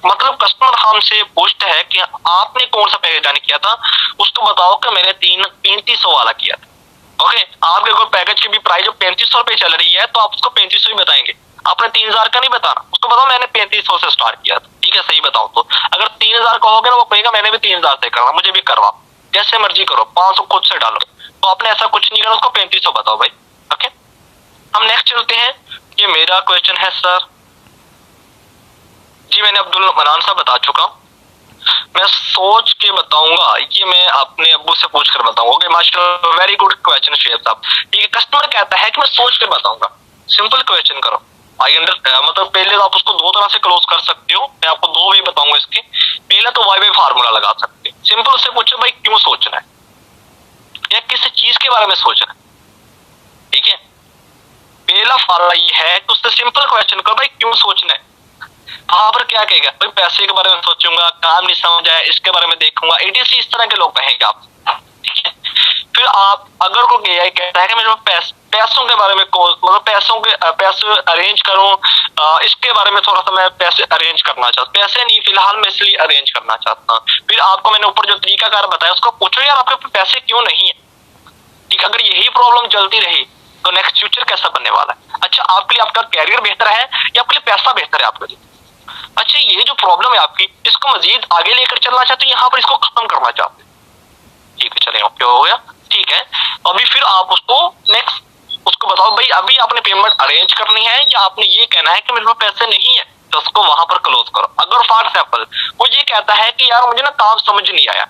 मतलब कस्टमर हमसे पूछते हैं कि आपने कौन सा पैकेज डन किया था, उसको बताओ कि मैंने 3500 वाला किया था। ओके, आपके कोई पैकेज की भी प्राइस जो 3500 रुपए चल रही है तो आप उसको 3500 ही बताएंगे, आपने 3000 का नहीं बताना। उसको बताओ मैंने 3500 से स्टार्ट किया था, ठीक है, सही बताओ। तो अगर 3000 कहोगे ना वो कहेगा मैंने भी 3000 से करना, मुझे भी करवा, जैसे मर्जी करो, 500 खुद से डालो। तो आपने ऐसा कुछ नहीं करना, उसको 3500 बताओ भाई। ओके, हम नेक्स्ट चलते हैं। ये मेरा क्वेश्चन है सर जी, मैंने अब्दुल मनान साहब बता चुका हूं, मैं सोच के बताऊंगा, ये मैं अपने अब्बू से पूछ कर बताऊंगा। Okay master, very good question Sheikh Sahab. ठीक है, कस्टमर कहता है कि मैं सोच के बताऊंगा, सिंपल क्वेश्चन करो। आई अंडर मतलब पहले तो आप उसको दो तरह से क्लोज कर सकते हो, मैं आपको दो वे बताऊंगा इसके। पहला तो वाई वाई फार्मूला लगा सकते हैं, सिंपल उससे पूछो भाई क्यों सोचना है या किसी चीज के बारे में सोचना है, ठीक है। पहला फार्मूला ये है कि उससे सिंपल क्वेश्चन करो भाई क्यों सोचना है। वहां पर क्या कहेगा भाई पैसे के बारे में सोचूंगा, काम नहीं समझ आया इसके बारे में देखूंगा, एटीसी इस तरह के लोग कहेंगे आप, ठीक है। फिर आप अगर को एआई कहता है कि मेरे पैसों के बारे में मतलब पैसे अरेंज करूं, इसके बारे में थोड़ा सा मैं पैसे अरेंज करना चाहता हूँ, पैसे नहीं फिलहाल मैं इसलिए अरेंज करना चाहता हूँ। फिर आपको मैंने ऊपर जो तरीकाकार बताया उसको पूछो यार आपके पास पैसे क्यों नहीं है, ठीक। अगर यही प्रॉब्लम चलती रही तो नेक्स्ट फ्यूचर कैसा बनने वाला है। अच्छा, आपके लिए आपका कैरियर बेहतर है या आपके लिए पैसा बेहतर है आपके लिए। अच्छा, ये जो प्रॉब्लम है आपकी, इसको मजीद आगे लेकर चलना चाहते हो, यहाँ पर इसको खत्म करना चाहते हो, ठीक है, चले ओके हो गया, ठीक है। अभी फिर आप उसको नेक्स्ट उसको बताओ भाई अभी आपने पेमेंट अरेंज करनी है या आपने ये कहना है कि मेरे पास पैसे नहीं है, तो उसको वहां पर क्लोज करो। अगर फॉर एग्जाम्पल वो ये कहता है कि यार मुझे ना काम समझ नहीं आया,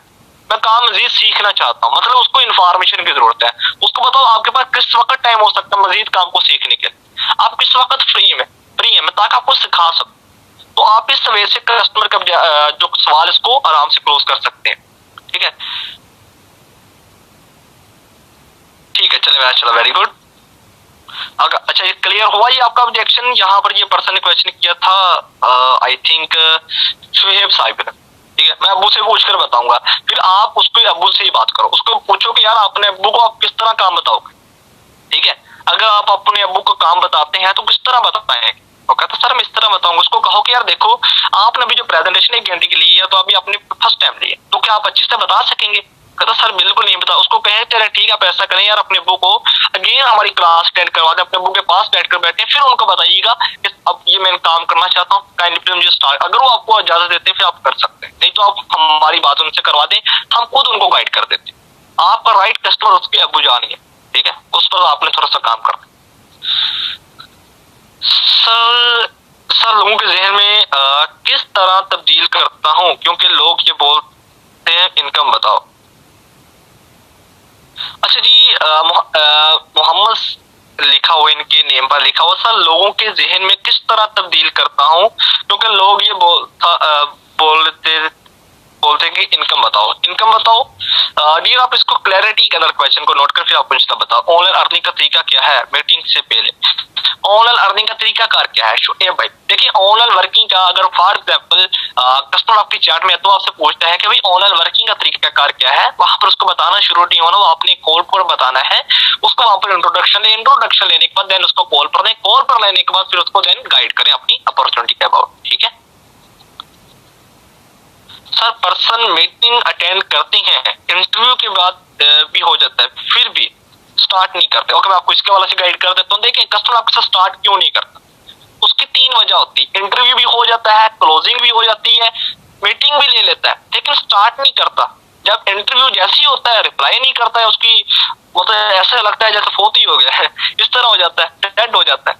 मैं काम मजीद सीखना चाहता हूँ, मतलब उसको इन्फॉर्मेशन की जरूरत है, उसको बताओ आपके पास किस वक्त टाइम हो सकता है मजीद काम को सीखने के लिए, आप किस वक्त फ्री है ताकि आपको सिखा सकूं। तो आप इस वजह से कस्टमर का जो सवाल इसको आराम से क्लोज कर सकते हैं, ठीक है, ठीक है, चले चलो वेरी गुड। अगर अच्छा ये क्लियर हुआ ये आपका ऑब्जेक्शन। यहाँ पर ये पर्सन ने क्वेश्चन किया था आई थिंक शुहेब साहिब ने, ठीक है, मैं अब्बू से पूछ कर बताऊंगा। फिर आप उसको अब्बू से ही बात करो, उसको पूछो कि यार अपने अब्बू को आप किस तरह काम बताओगे, ठीक है। अगर आप अपने अब्बू को काम बताते हैं तो किस तरह बताएंगे, ओके, तो सर मैं इस तरह बताऊंगा। उसको कहो कि यार देखो आपने अभी जो प्रेजेंटेशन 1 घंटे के लिए है तो अभी आपने फर्स्ट टाइम लिए, तो क्या आप अच्छे से बता सकेंगे। कहता सर बिल्कुल नहीं बता। उसको कहे चले ठीक है आप ऐसा करें यार अपने अब्बू को अगेन हमारी क्लास अटेंड करवा दें, अपने अब्बू के पास बैठ कर बैठे, फिर उनको बताइएगा कि अब ये मैं काम करना चाहता हूँ, काइंडली मुझे स्टार्ट। अगर वो आपको इजाजत देते हैं फिर आप कर सकते हैं, नहीं तो आप हमारी बात उनसे करवा दें, हम खुद उनको गाइड कर देते। आपका राइट कस्टमर उसके अब्बू जानिए, ठीक है, उस पर आपने थोड़ा सा काम करना। सर लोगों के जहन में किस तरह तब्दील करता हूं, क्योंकि लोग ये बोलते हैं इनकम बताओ। अच्छा जी, मोहम्मद लिखा हुआ इनके नेम पर लिखा हुआ, सर लोगों के जहन में किस तरह तब्दील करता हूं, क्योंकि लोग ये बोलते हैं कि इनकम बताओ, इनकम बताओ। डियर आप इसको क्लैरिटी के अंदर क्वेश्चन को नोट कर फिर आप मुझे बताओ ऑनलाइन अर्निंग का तरीका क्या है। मीटिंग से पहले ऑनलाइन अर्निंग का तरीका कार क्या है शुएब भाई। देखिए ऑनलाइन वर्किंग का अगर फॉर एग्जाम्पल कस्टमर आपकी चैट में है तो आपसे पूछता है कि भाई ऑनलाइन वर्किंग का तरीका कार क्या है, वहां पर उसको बताना शुरू नहीं होना, वो आपने कॉल पर बताना है उसको, वहां पर इंट्रोडक्शन लेने के बाद देन उसको कॉल पर दें, कॉल पर लेने के बाद फिर उसको देन गाइड करें अपनी अपॉर्चुनिटी के अबाउट, ठीक है। सर पर्सन मीटिंग अटेंड करती हैं, इंटरव्यू के बाद भी हो जाता है फिर भी स्टार्ट नहीं करते। ओके मैं आपको इसके वाले से गाइड कर देता हूँ। देखिए कस्टमर आपके साथ स्टार्ट क्यों नहीं करता, उसकी 3 वजह होती है। इंटरव्यू भी हो जाता है, क्लोजिंग भी हो जाती है, मीटिंग भी ले लेता है, लेकिन स्टार्ट नहीं करता। जब इंटरव्यू जैसे ही होता है रिप्लाई नहीं करता है, उसकी मतलब ऐसा लगता है जैसे फोत ही हो गया है, इस तरह हो जाता है, डेड हो जाता है।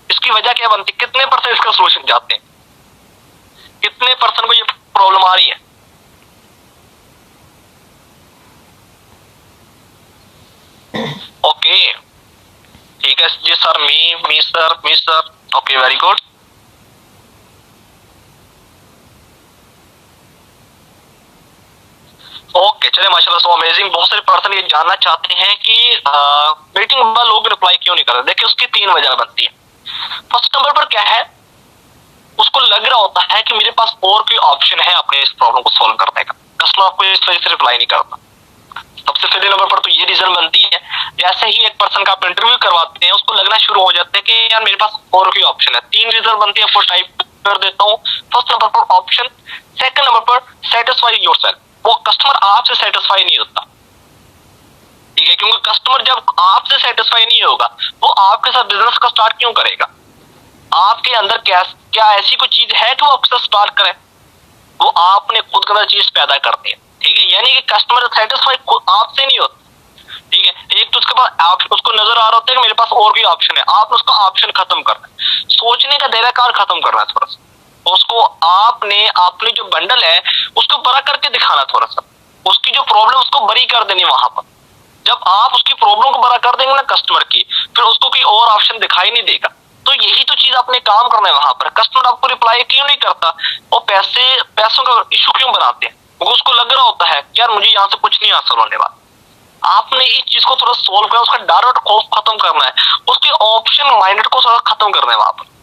इसकी वजह क्या बनती है, कितने % इसका सोल्यूशन जाते हैं, कितने % को ये प्रॉब्लम आ रही है। ओके ठीक है जी sir, me sir okay very good. Okay चले माशाल्लाह, सो अमेजिंग। बहुत सारे पर्सन ये जानना चाहते हैं कि मीटिंग में लोग रिप्लाई क्यों नहीं कर रहे। देखिए उसकी 3 वजह बनती है। फर्स्ट नंबर पर क्या है, उसको लग रहा होता है कि मेरे पास और कोई ऑप्शन है अपने इस प्रॉब्लम को सॉल्व करने का। कस्टमर आपको इस वजह से रिप्लाई नहीं करता। सबसे पहले नंबर पर तो ये रीजन बनती है। जैसे ही एक पर्सन का आप इंटरव्यू करवाते हैं, उसको लगना शुरू हो जाता है कि यार मेरे पास और कोई ऑप्शन है। 3 रीजन बनती है, आपको टाइप कर देता हूँ। फर्स्ट नंबर पर ऑप्शन, सेकंड नंबर पर सेटिस्फाई योरसेल्फ। वो कस्टमर आपसे सेटिस्फाई नहीं होता, ठीक है, क्योंकि कस्टमर जब आपसे सेटिस्फाई नहीं होगा वो आपके साथ बिजनेस का स्टार्ट क्यों करेगा। आपके अंदर क्या ऐसी कोई चीज है कि वो आपके साथ स्टार्ट करे। वो आपने खुद के अंदर चीज पैदा करते हैं, ठीक है। यानी कि कस्टमर सेटिस्फाई आपसे नहीं होता, ठीक है। एक तो उसके पास उसको नजर आ रहा होता है कि मेरे पास और भी ऑप्शन है। आपने उसका ऑप्शन खत्म करना है, सोचने का दायरा खत्म करना है थोड़ा सा। उसको आपने अपनी जो बंडल है उसको बड़ा करके दिखाना थोड़ा सा। उसकी जो प्रॉब्लम उसको बड़ी कर देनी वहां पर। जब आप उसकी प्रॉब्लम को बड़ा कर देंगे ना कस्टमर की, फिर उसको कोई और ऑप्शन दिखाई नहीं देगा। तो यही तो चीज आपने काम करना है वहां पर। कस्टमर आपको रिप्लाई क्यों नहीं करता, वो पैसों का इशू क्यों बनाते हैं, क्योंकि उसको लग रहा होता है कि यार मुझे यहाँ से कुछ नहीं हासिल होने वाला। आपने इस चीज को थोड़ा सोल्व करना, उसका डर और खौफ खत्म करना है, उसके ऑप्शन माइंडेड को थोड़ा खत्म करना है वहां पर।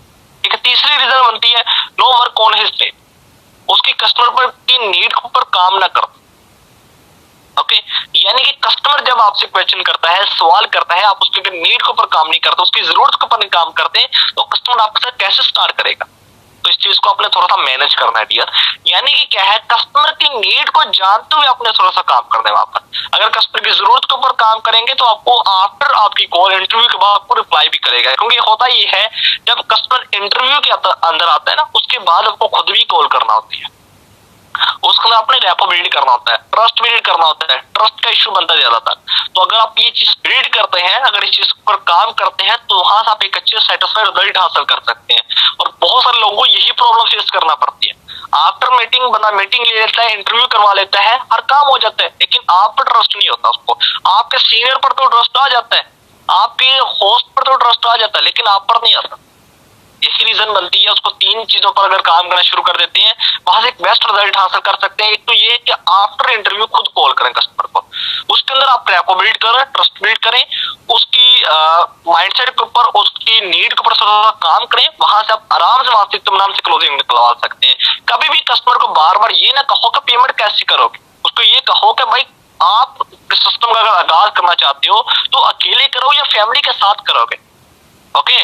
ठीक है। तीसरी रीजन बनती है no work on his need. उसकी कस्टमर पर की नीड पर काम ना कर। ओके, यानी कि कस्टमर जब आपसे क्वेश्चन करता है, सवाल करता है, आप उसके नीड के ऊपर काम नहीं करते, उसकी जरूरत के ऊपर नहीं काम करते, तो कस्टमर आपके साथ कैसे स्टार्ट करेगा। तो इस चीज को आपने थोड़ा सा मैनेज करना है डियर। यानी कि क्या है, कस्टमर की नीड को जानते हुए आपने थोड़ा सा काम करना है वहां पर। अगर कस्टमर की जरूरत के ऊपर काम करेंगे तो आपको आफ्टर आपकी कॉल इंटरव्यू के बाद आपको रिप्लाई भी करेगा। क्योंकि होता ये है, जब कस्टमर इंटरव्यू के अंदर आता है ना, उसके बाद आपको खुद भी कॉल करना होती है। उसके अंदर आपने रैपो बिल्ड करना होता है, ट्रस्ट बिल्ड करना होता है। ट्रस्ट का इश्यू बनता है ज्यादातर। तो अगर आप ये चीज बिल्ड करते हैं, अगर इस चीज पर काम करते हैं, तो वहां से आप एक अच्छे सेटिस्फाइड रिजल्ट हासिल कर सकते हैं। और बहुत सारे लोगों को यही प्रॉब्लम फेस करना पड़ती है। आफ्टर मीटिंग बंदा मीटिंग ले लेता है, इंटरव्यू करवा लेता है, हर काम हो जाता है, लेकिन आप पर ट्रस्ट नहीं होता उसको। आपके सीनियर पर तो ट्रस्ट आ जाता है, आपके होस्ट पर तो ट्रस्ट आ जाता है, लेकिन आप पर नहीं आता। यही रीजन बनती है। उसको 3 चीजों पर अगर काम करना शुरू कर देते हैं, वहां से एक बेस्ट रिजल्ट हासिल कर सकते हैं। एक तो ये कि आफ्टर इंटरव्यू खुद कॉल करें कस्टमर को, उसके अंदर आप रैपो बिल्ड करें, ट्रस्ट बिल्ड करें, उसकी माइंडसेट के ऊपर, उसकी नीड के ऊपर थोड़ा काम करें। वहां से आप आराम से वहां से इत्मीनान से क्लोजिंग निकलवा सकते हैं। कभी भी कस्टमर को बार बार ये ना कहो कि पेमेंट कैसे करोगे, उसको ये कहो कि भाई आप सिस्टम का अगर आगाज करना चाहते हो तो अकेले करो या फैमिली के साथ करोगे। ओके,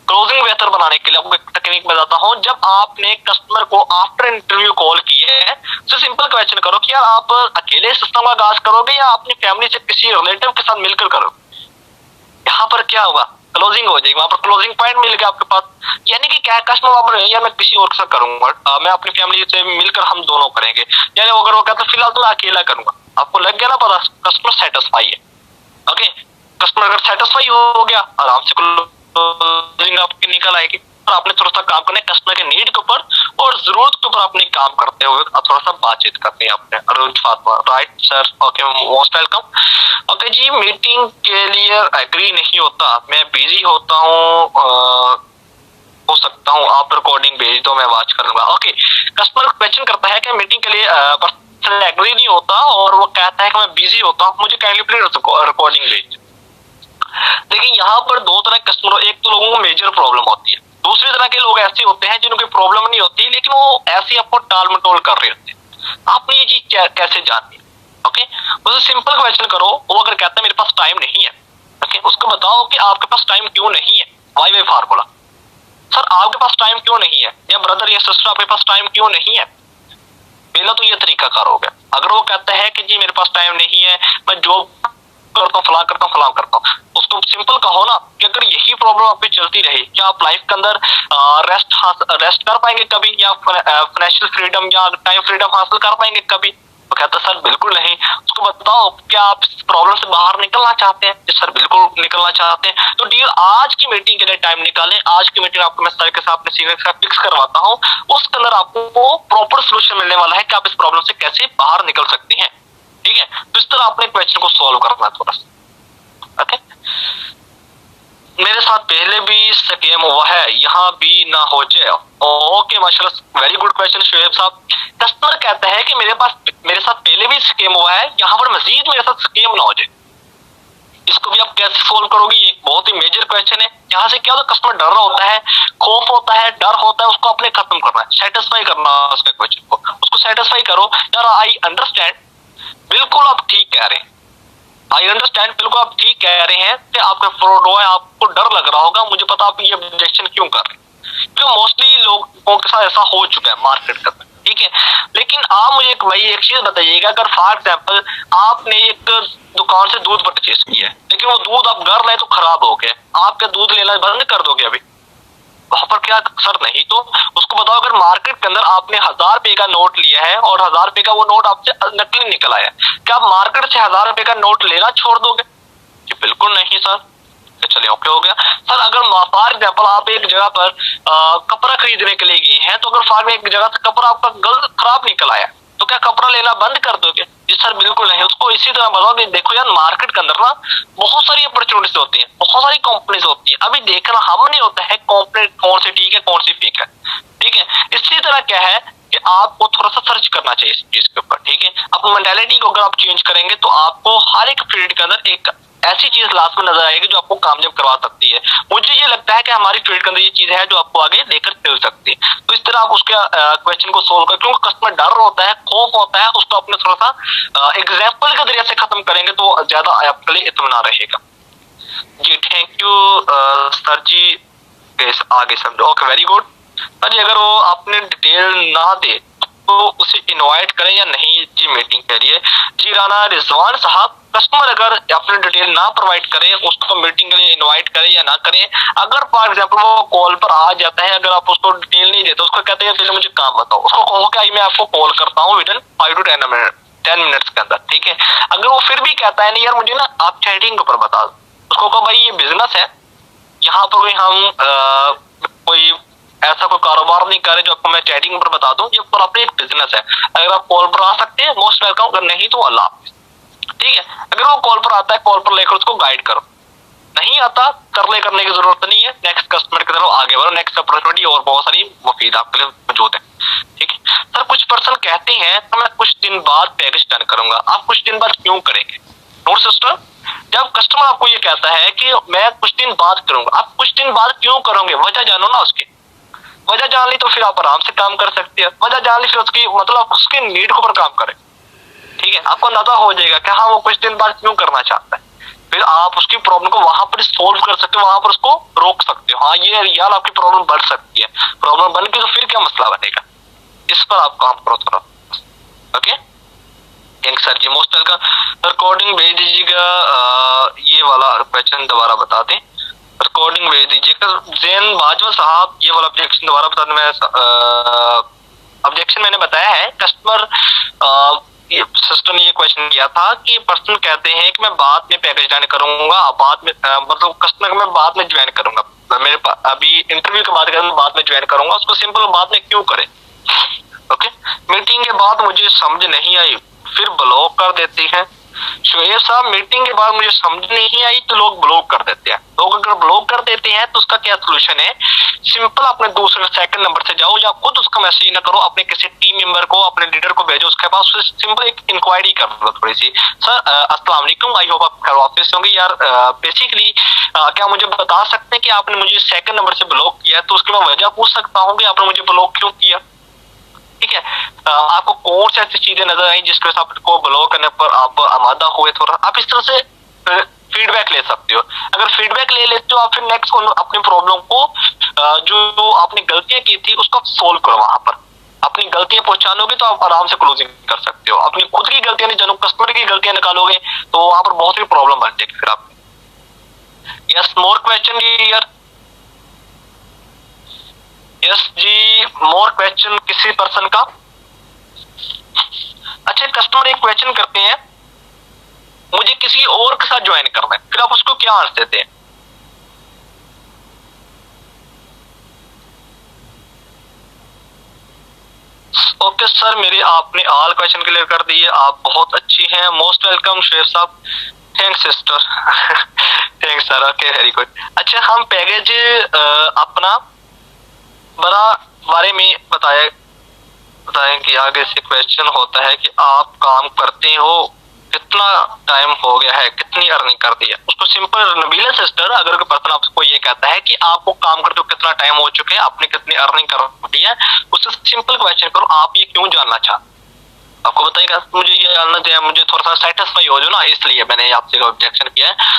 क्लोजिंग बेहतर बनाने के लिए आपको एक टेक्निक बताता हूं। जब आपने कस्टमर को आफ्टर इंटरव्यू कॉल की है, तो सिंपल क्वेश्चन करो कि यार आप अकेले सिस्टम का आगाज करोगे या अपनी फैमिली से किसी रिलेटिव के साथ मिलकर करोगे। यहाँ पर क्या होगा, क्लोजिंग हो जाएगी, वहां पर क्लोजिंग पॉइंट मिल गया आपके पास। यानी कि क्या है, कस्टमर वहां पर यार मैं किसी और के साथ करूंगा, मैं अपनी फैमिली से मिलकर हम दोनों करेंगे। यानी अगर वो कहता फिलहाल तो मैं अकेला करूंगा, आपको लग गया ना पता, कस्टमर सेटिस्फाई है। ओके, कस्टमर अगर सेटिस्फाई हो गया, आराम से क्लोजिंग आपकी निकल आएगी। और आपने थोड़ा सा काम करना है कस्टमर के नीड के ऊपर और जरूरत के ऊपर अपने काम करते हुए थोड़ा सा बातचीत करनी है आपने। Arun Fatima, right sir, okay, most welcome. Okay जी, मीटिंग के लिए एग्री नहीं होता, मैं बिजी होता हूँ, हो सकता हूँ आप रिकॉर्डिंग भेज दो, मैं वॉच करूंगा। ओके, कस्टमर क्वेश्चन करता है कि मीटिंग के लिए पर्सन एग्री नहीं होता और वो कहता है कि मैं बिजी होता हूँ, मुझे काइंडली प्लीज रिकॉर्डिंग भेज। देखिए यहाँ पर 2 तरह के कस्टमर, एक तो लोगों को मेजर प्रॉब्लम होती है, दूसरी तरह के लोग ऐसे होते हैं जिनको प्रॉब्लम नहीं होती लेकिन वो ऐसे आपको टाल मटोल कर रहे होते हैं। आपने ये चीज कैसे जाननी है। ओके, उसे सिंपल क्वेश्चन करो। वो अगर कहता है मेरे पास टाइम नहीं है, ओके, उसको बताओ कि आपके पास टाइम क्यों नहीं है। वाई वे फार्मूला, सर आपके पास टाइम क्यों नहीं है, या ब्रदर या सिस्टर आपके पास टाइम क्यों नहीं है। पहला तो ये तरीका कार हो गया। अगर वो कहता है कि जी मेरे पास टाइम नहीं है, मैं जॉब करता हूँ, फलां करता हूँ, उसको सिंपल कहो ना कि अगर यही प्रॉब्लम आप पे चलती रही, क्या आप लाइफ के अंदर रेस्ट कर पाएंगे कभी, या फाइनेंशियल फ्रीडम या टाइम फ्रीडम हासिल कर पाएंगे कभी। तो कहता है सर बिल्कुल नहीं। उसको बताओ क्या आप इस प्रॉब्लम से बाहर निकलना चाहते हैं। सर बिल्कुल निकलना चाहते हैं। तो डियर, आज की मीटिंग के लिए टाइम निकालें। आज की मीटिंग आपको मैं सर के साथ अपने सीनियर के साथ फिक्स करवाता हूँ। उसके अंदर आपको प्रॉपर सोल्यूशन मिलने वाला है कि आप इस प्रॉब्लम से कैसे बाहर निकल सकते हैं। ठीक है, तो इस तरह आपने क्वेश्चन को सॉल्व करना है थोड़ा सा। ओके, मेरे साथ पहले भी स्कैम हुआ है, यहाँ भी ना हो जाए। ओके माशाल्लाह, वेरी गुड क्वेश्चन शोएब साहब। कस्टमर कहता है कि मेरे पास मेरे साथ पहले भी स्कैम हुआ है, यहाँ पर मजीद मेरे साथ स्कैम ना हो जाए। इसको भी आप कैसे सोल्व करोगे, ये एक बहुत ही मेजर क्वेश्चन है। यहाँ से क्या होता है, कस्टमर डर रहा होता है, खौफ होता है, डर होता है, उसको अपने खत्म करना है, सेटिस्फाई करना है उसके क्वेश्चन को, उसको सेटिस्फाई करो। यार आई अंडरस्टैंड, बिल्कुल आप ठीक कह रहे हैं, आई अंडरस्टैंड, बिल्कुल आप ठीक कह रहे हैं कि आपका फ्रॉड हुआ है, आपको डर लग रहा होगा, मुझे पता आप ये ऑब्जेक्शन क्यों कर रहे हैं, क्योंकि मोस्टली लोगों के साथ ऐसा हो चुका है मार्केट का, ठीक है। लेकिन आप मुझे एक चीज बताइएगा, अगर फॉर एग्जाम्पल आपने एक दुकान से दूध परचेज किया है, लेकिन वो दूध आप घर लाए तो खराब हो गया, आप क्या दूध लेना बंद कर दोगे अभी? वहां पर क्या सर? नहीं तो उसको बताओ, अगर मार्केट के अंदर आपने 1000 रुपए का नोट लिया है और 1000 रुपए का वो नोट आपसे नकली निकल आया, क्या आप मार्केट से 1000 रुपए का नोट लेना छोड़ दोगे? जी बिल्कुल नहीं सर। तो चलिए ओके हो गया सर। अगर फॉर एग्जाम्पल आप एक जगह पर कपड़ा खरीदने के लिए गए हैं, तो अगर फॉर एक जगह से कपड़ा आपका गलत खराब निकल आया, तो क्या कपड़ा लेना बंद कर दोगे? जी सर बिल्कुल नहीं। उसको इसी तरह बताओ कि देखो यार, मार्केट के अंदर ना बहुत सारी अपॉर्चुनिटीज होती है, बहुत सारी कंपनीज होती है, अभी देखना हम नहीं होता है कंपनी कौन सी ठीक है कौन सी फेक है, ठीक है। इसी तरह क्या है कि आपको थोड़ा सा सर्च करना चाहिए इस चीज के ऊपर, ठीक है। अपनी मेंटालिटी को अगर आप चेंज करेंगे तो आपको हर एक फील्ड के अंदर एक ऐसी चीज लास्ट में नजर आएगी जो आपको कामयाब करवा सकती है। मुझे ये लगता है कि हमारी फील्ड के अंदर ये चीज है जो आपको आगे लेकर चल सकती है। तो इस तरह आप उसके क्वेश्चन को सोल्व कर, क्योंकि कस्टमर डर होता है, खौफ होता है, उसको अपने थोड़ा सा एग्जाम्पल के जरिए से खत्म करेंगे तो ज्यादा आपके लिए इत्मीनान रहेगा। जी थैंक यू सर जी, आगे समझो। ओके वेरी गुड सर जी। अगर वो आपने डिटेल ना दे तो उसे इनवाइट करें या नहीं जी मीटिंग के लिए? जी राना रिजवान साहब, कस्टमर अगर अपने डिटेल ना प्रोवाइड करे, उसको मीटिंग के लिए इनवाइट करें या ना करें, अगर फॉर एग्जांपल वो कॉल पर आ जाता है, अगर आप उसको डिटेल नहीं देते, उसको कहते हैं पहले मुझे काम बताओ, उसको कहो कि मैं आपको कॉल करता हूँ विदिन 5 to 10 मिनट्स के अंदर, ठीक है। अगर वो फिर भी कहता है नहीं यार मुझे ना आप चैटिंग के ऊपर बता दो, उसको कहो भाई ये बिजनेस है, यहाँ पर कोई हम कोई ऐसा कोई कारोबार नहीं कर रहे जो आपको मैं चैटिंग पर बता दूं, ये पर अपनी एक बिजनेस है। अगर आप कॉल पर आ सकते हैं मोस्ट वेलकम, अगर नहीं तो अल्लाह, ठीक है। अगर वो कॉल पर आता है, कॉल पर लेकर उसको गाइड करो, नहीं आता करने की जरूरत नहीं है, नेक्स्ट कस्टमर की तरफ आगे बढ़ो, नेक्स्ट अपॉर्चुनिटी और बहुत सारी मुफीद आपके लिए मौजूद है, ठीक है। सर कुछ पर्सन कहते हैं तो मैं कुछ दिन बाद पैकेज डन करूंगा, आप कुछ दिन बाद क्यों करेंगे? नोट सिस्टर, जब कस्टमर आपको ये कहता है कि मैं कुछ दिन बाद करूंगा, आप कुछ दिन बाद क्यों करोगे? वजह जानो ना उसकी, वजह जान ली तो फिर आप आराम से काम कर सकते हैं, वजह जान ली फिर उसकी मतलब उसके नीड के ऊपर काम करें, ठीक है। आपको अंदाजा हो जाएगा कि हाँ वो कुछ दिन बाद क्यों करना चाहता है, फिर आप उसकी प्रॉब्लम को वहां पर सोल्व कर सकते हो, वहां पर उसको रोक सकते हो। हाँ ये यार आपकी प्रॉब्लम बढ़ सकती है, प्रॉब्लम बन गई तो फिर क्या मसला बनेगा, इस पर आप काम करो थोड़ा। ओके थैंक्स सर जी, मोस्ट वेलकम। रिकॉर्डिंग भेज दीजिएगा, ये वाला क्वेश्चन दोबारा बता दें, रिकॉर्डिंग भेज दीजिएगा। जैन बाजवा साहब ये वाला ऑब्जेक्शन दोबारा बता दें। मैं ऑब्जेक्शन मैंने बताया है, कस्टमर सिस्टम ने ये क्वेश्चन किया था कि पर्सन कहते हैं कि मैं बाद में पैकेज ज्वाइन करूंगा, बाद में मतलब कस्टमर मैं बाद में ज्वाइन करूंगा, मेरे अभी इंटरव्यू के बाद बाद में ज्वाइन करूंगा, उसको सिंपल बाद में क्यों करें? ओके मीटिंग के बाद मुझे समझ नहीं आई फिर ब्लॉक कर देती है। शोएब साहब मीटिंग के बाद मुझे समझ नहीं आई तो लोग ब्लॉक कर देते हैं। लोग अगर ब्लॉक कर देते हैं तो उसका क्या सोल्यूशन है? सिंपल अपने दूसरे सेकंड नंबर से जाओ या खुद उसका मैसेज ना करो, अपने किसी टीम मेंबर को अपने लीडर को भेजो, उसके पास सिंपल एक इंक्वायरी कर लो थोड़ी सी। सर अस्सलाम वालेकुम, आई होप आप ऑफिस होंगे यार, बेसिकली क्या मुझे बता सकते हैं कि आपने मुझे सेकंड नंबर से ब्लॉक किया, तो उसकी मैं वजह पूछ सकता हूँ कि आपने मुझे ब्लॉक क्यों किया, ठीक है। आपको कौन सी ऐसी चीजें नजर आई जिसके वजह से आपको ब्लॉक करने पर आप आमादा हुए, थोड़ा आप इस तरह से फीडबैक ले सकते हो। अगर फीडबैक ले लेते हो आप फिर नेक्स्ट अपनी प्रॉब्लम को जो आपने गलतियां की थी उसको सोल्व करो, वहां पर अपनी गलतियां पहचानोगे तो आप आराम से क्लोजिंग कर सकते हो। अपनी खुद की गलतियां नहीं जानो, कस्टमर की गलतियां निकालोगे तो वहां पर बहुत ही प्रॉब्लम बन जाएगी फिर आप। यस मोर क्वेश्चन यार, यस जी मोर क्वेश्चन किसी पर्सन का। अच्छा कस्टमर एक क्वेश्चन करते हैं मुझे किसी और के साथ ज्वाइन करना है, फिर आप उसको क्या आंसर देते हैं? ओके सर, मेरे आपने ऑल क्वेश्चन क्लियर कर दिए, आप बहुत अच्छी हैं, मोस्ट वेलकम शोएब साहब। Thanks sister thanks sir, okay very good. अच्छा हम पैकेज अपना बड़ा बारे में बताया बताएं कि आगे से क्वेश्चन होता है कि आप काम करते हो, कितना टाइम हो गया है, कितनी अर्निंग कर दी है। उसको सिंपल नबीला सिस्टर, अगर कोई पर्सन आपको ये कहता है कि आपको काम करते हो कितना टाइम हो चुके हैं, आपने कितनी अर्निंग कर दी है, उससे सिंपल क्वेश्चन करो, आप ये क्यों जानना चाहते, आपको बताइएगा मुझे ये जानना चाहिए, मुझे थोड़ा सा सेटिस्फाई हो जाओ ना, इसलिए मैंने आपसे ऑब्जेक्शन किया है।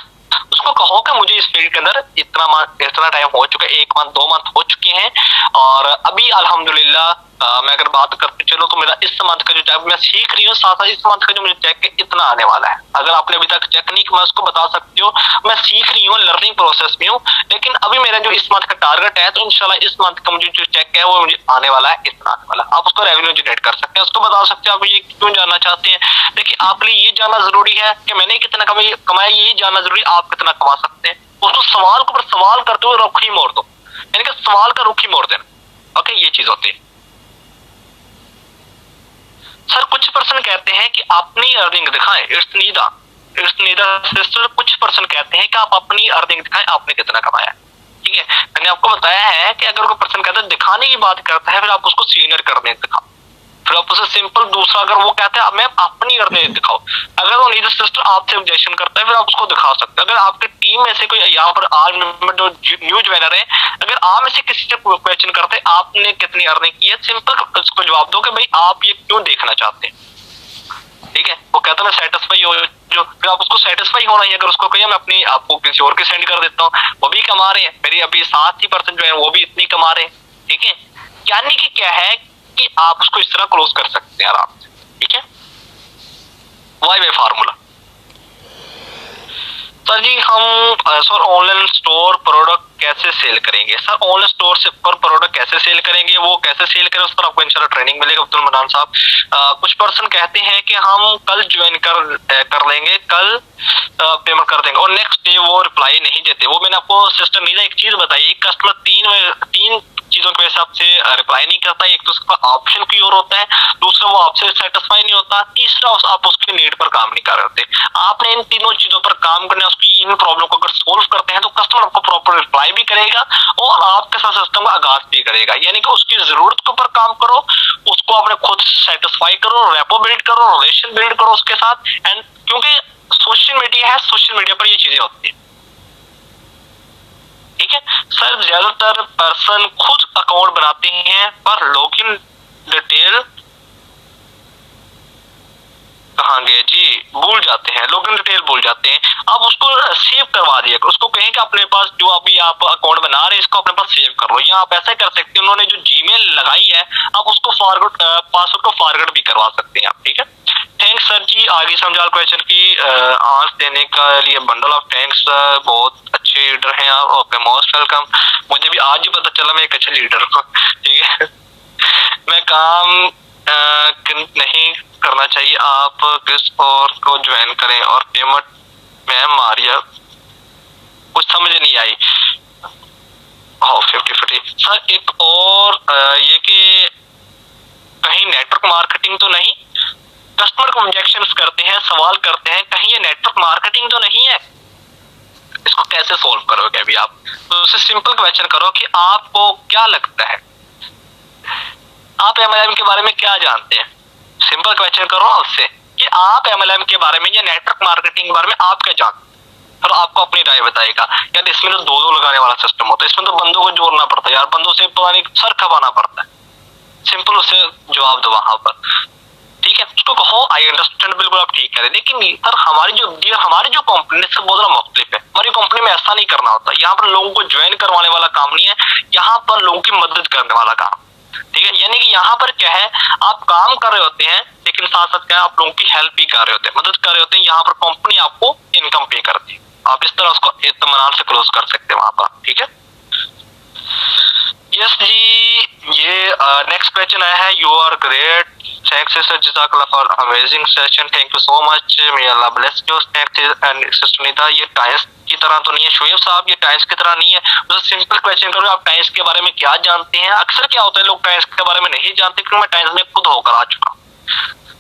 उसको कहो कि मुझे इस फील्ड के अंदर इतना टाइम हो चुका है, 1 मंथ 2 मंथ हो चुके हैं, और अभी अल्हम्दुलिल्लाह मैं अगर बात करते चलो तो मेरा इस मंथ का जो चेक मैं सीख रही हूँ, साथ साथ इस मंथ का जो मुझे चेक है इतना आने वाला है। अगर आपने अभी तक चेक नहीं, मैं उसको बता सकती हूँ, मैं सीख रही हूँ, लर्निंग प्रोसेस में हूँ, लेकिन अभी मेरा जो इस मंथ का टारगेट है, तो इंशाल्लाह इस मंथ का मुझे जो चेक है वो मुझे आने वाला है, इतना आने वाला है। आप उसको रेवेन्यू जनरेट कर सकते हैं, उसको बता सकते हैं आप ये क्यों जानना चाहते हैं। देखिए आपके लिए ये जानना जरूरी है कि मैंने कितना कमाया, ये जानना जरूरी, आप कितना कमा सकते हैं। उसको सवाल के ऊपर सवाल करते हुए रुख ही मोड़ दो, यानी कि सवाल का रुख ही मोड़ देना। ओके, ये चीज होती है। सर कुछ पर्सन कहते हैं कि अपनी अर्निंग दिखाएं, इट्स नीदा सिस्टर। कुछ पर्सन कहते हैं कि आप अपनी अर्निंग दिखाएं, आपने कितना कमाया। ठीक है, मैंने आपको बताया है कि अगर कोई पर्सन कहता है दिखाने की बात करता है, फिर आप उसको सीनियर करने दिखाओ, फिर आप उसे सिंपल दूसरा, अगर वो कहता है मैं अपनी अर्निंग दिखाओ, अगर वो नीडर सिस्टर आपसे ऑब्जेक्शन करता है, फिर आप उसको दिखा सकते हैं। अगर आपके टीम में से कोई यहाँ पर आज जो न्यू ज्वाइनर है, अगर आप में से किसी से क्वेश्चन करते हैं आपने कितनी अर्निंग की है, सिंपल उसको जवाब दो कि भाई आप ये क्यों देखना चाहते हैं। ठीक है, वो कहता है मैं सेटिस्फाई हो जो, फिर आप उसको सेटिस्फाई होना ही। अगर उसको कहिए मैं अपनी आपको किसी और के सेंड कर देता हूँ, वो भी कमा रहे हैं, मेरी अभी 7% जो है वो भी इतनी कमा रहे हैं। ठीक है, यानी कि क्या है कि आप उसको इस तरह क्लोज कर सकते हैं आराम से। ठीक है, वाई वे फार्मूला। सर जी हम सर ऑनलाइन स्टोर प्रोडक्ट कैसे सेल करेंगे। सर ऑनलाइन स्टोर से पर प्रोडक्ट कैसे सेल करेंगे, वो कैसे सेल करें, उस पर आपको इंशाल्लाह ट्रेनिंग मिलेगा अब्दुल मनान साहब। कुछ पर्सन कहते हैं कि हम कल ज्वाइन कर लेंगे, कल पेमेंट कर देंगे, और नेक्स्ट डे वो रिप्लाई नहीं देते। वो मैंने आपको सिस्टम नीला एक चीज बताई, कस्टमर तीन चीजों की वजह से आपसे रिप्लाई नहीं करता। एक तो उसका ऑप्शन की ओर होता है, दूसरा वो आपसे सेटिस्फाई नहीं होता, तीसरा आप उसके नीड पर काम नहीं कर रहे होते। आपने इन तीनों चीजों पर काम करना, उसकी इन प्रॉब्लम को अगर सोल्व करते हैं तो कस्टमर आपको प्रॉपर रिप्लाई भी करेगा और आपके साथ सिस्टम का आगाज भी करेगा। यानी कि उसकी जरूरत के ऊपर काम करो, उसको अपने खुद सेटिस्फाई करो, रेपो बिल्ड करो, रिलेशन बिल्ड करो उसके साथ। एंड क्योंकि सोशल मीडिया है, सोशल मीडिया पर ये चीजें होती है। ठीक है सर, ज्यादातर पर्सन खुद अकाउंट बनाते हैं पर लॉगिन डिटेल कहाँ गए जी, भूल जाते हैं, लॉगिन डिटेल भूल जाते हैं। आप उसको सेव करवा दिया, उसको कहें कि अपने पास जो अभी आप अकाउंट बना रहे हैं इसको अपने पास सेव कर लो, या आप ऐसा कर सकते हैं, उन्होंने जो जीमेल लगाई है आप उसको फॉरवर्ड पासवर्ड को फॉरवर्ड भी करवा सकते हैं आप। ठीक है, थैंक्स सर जी, आगे समझा क्वेश्चन की आंसर देने का लिए बंडल ऑफ थैंक्स। बहुत अच्छे लीडर हैं आप, ओके मोस्ट वेलकम। मुझे भी आज ही पता चला मैं एक अच्छे लीडर हूँ। ठीक है, मैं काम नहीं करना चाहिए, आप किस और को ज्वाइन करें और पेमेंट में मारिया, कुछ समझ नहीं आई। 50-50 सर, एक और ये कि कहीं नेटवर्क मार्केटिंग तो नहीं, कस्टमर को ऑब्जेक्शन करते हैं, सवाल करते हैं, कहीं ये नेटवर्क मार्केटिंग तो नहीं है, इसको कैसे सोल्व करोगे अभी आप। तो उससे सिंपल क्वेश्चन करो कि आपको क्या लगता है, आप एमएलएम के बारे में क्या जानते हैं। सिंपल क्वेश्चन करो आपसे कि आप एमएलएम के बारे में या नेटवर्क मार्केटिंग के बारे में आप क्या जानते हैं, और आपको अपनी राय बताएगा। यार इसमें तो दो लगाने वाला सिस्टम होता है, इसमें तो बंदों को जोड़ना पड़ता है यार, बंदों से पता नहीं सर खपाना पड़ता है। सिंपल उसे जवाब दो वहां पर। ठीक है, उसको कहो आई अंडरस्टैंड, बिल्कुल आप ठीक करें, लेकिन सर हमारी जो कंपनी से बहुत ज्यादा मुख्तलिफ है। हमारी कंपनी में ऐसा नहीं करना होता, यहाँ पर लोगों को ज्वाइन करवाने वाला काम नहीं है, यहाँ पर लोगों की मदद करने वाला काम। ठीक है, यानी कि यहाँ पर क्या है, आप काम कर रहे होते हैं लेकिन साथ साथ क्या है, आप लोगों की हेल्प भी कर रहे होते हैं, मदद कर रहे होते हैं। यहाँ पर कंपनी आपको इनकम पे करती है, आप इस तरह उसको इत्मीनान से क्लोज कर सकते हैं वहां पर। ठीक है, यस जी, ये नेक्स्ट क्वेश्चन आया है, you are great, thanks sir, जज़ाकल्लाह for amazing session, thank you so much, may अल्लाह bless you. Next sister Neeta, ये टाइम्स की तरह तो नहीं है शोएब साहब, ये टाइम्स की तरह नहीं है। तो सिंपल क्वेश्चन करो, आप टाइम्स के बारे में क्या जानते हैं। अक्सर क्या होता है, लोग टाइम्स के बारे में नहीं जानते, क्योंकि मैं टाइम्स में खुद होकर आ चुका हूँ।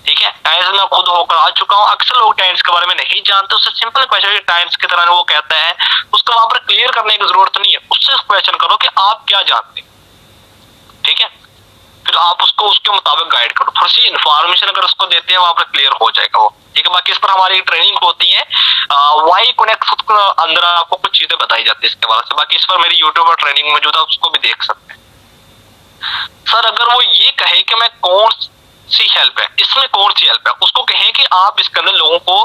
ठीक है, टाइम्स में खुद होकर आ चुका हूँ, अक्सर लोग टाइम्स के बारे में नहीं जानते। उससे सिंपल क्वेश्चन टाइम्स की तरह वो कहता है, उसको वहां पर क्लियर करने की जरूरत नहीं है, उससे क्वेश्चन करो कि आप क्या जानते हैं। ठीक है, फिर आप उसको उसके मुताबिक गाइड करो, थोड़ी सी इन्फॉर्मेशन अगर उसको देते हैं वहां पर क्लियर हो जाएगा वो, ठीक है। बाकी इस पर हमारी ट्रेनिंग होती है, वाई कनेक्ट अंदर आपको कुछ चीजें बताई जाती है इसके बारे में। बाकी इस पर मेरी यूट्यूब पर ट्रेनिंग मौजूद है, उसको भी देख सकते हैं। सर अगर वो ये कहे कि मैं कौन सी हेल्प है, इसमें कौन सी हेल्प है, उसको कहें कि आप इसके अंदर लोगों को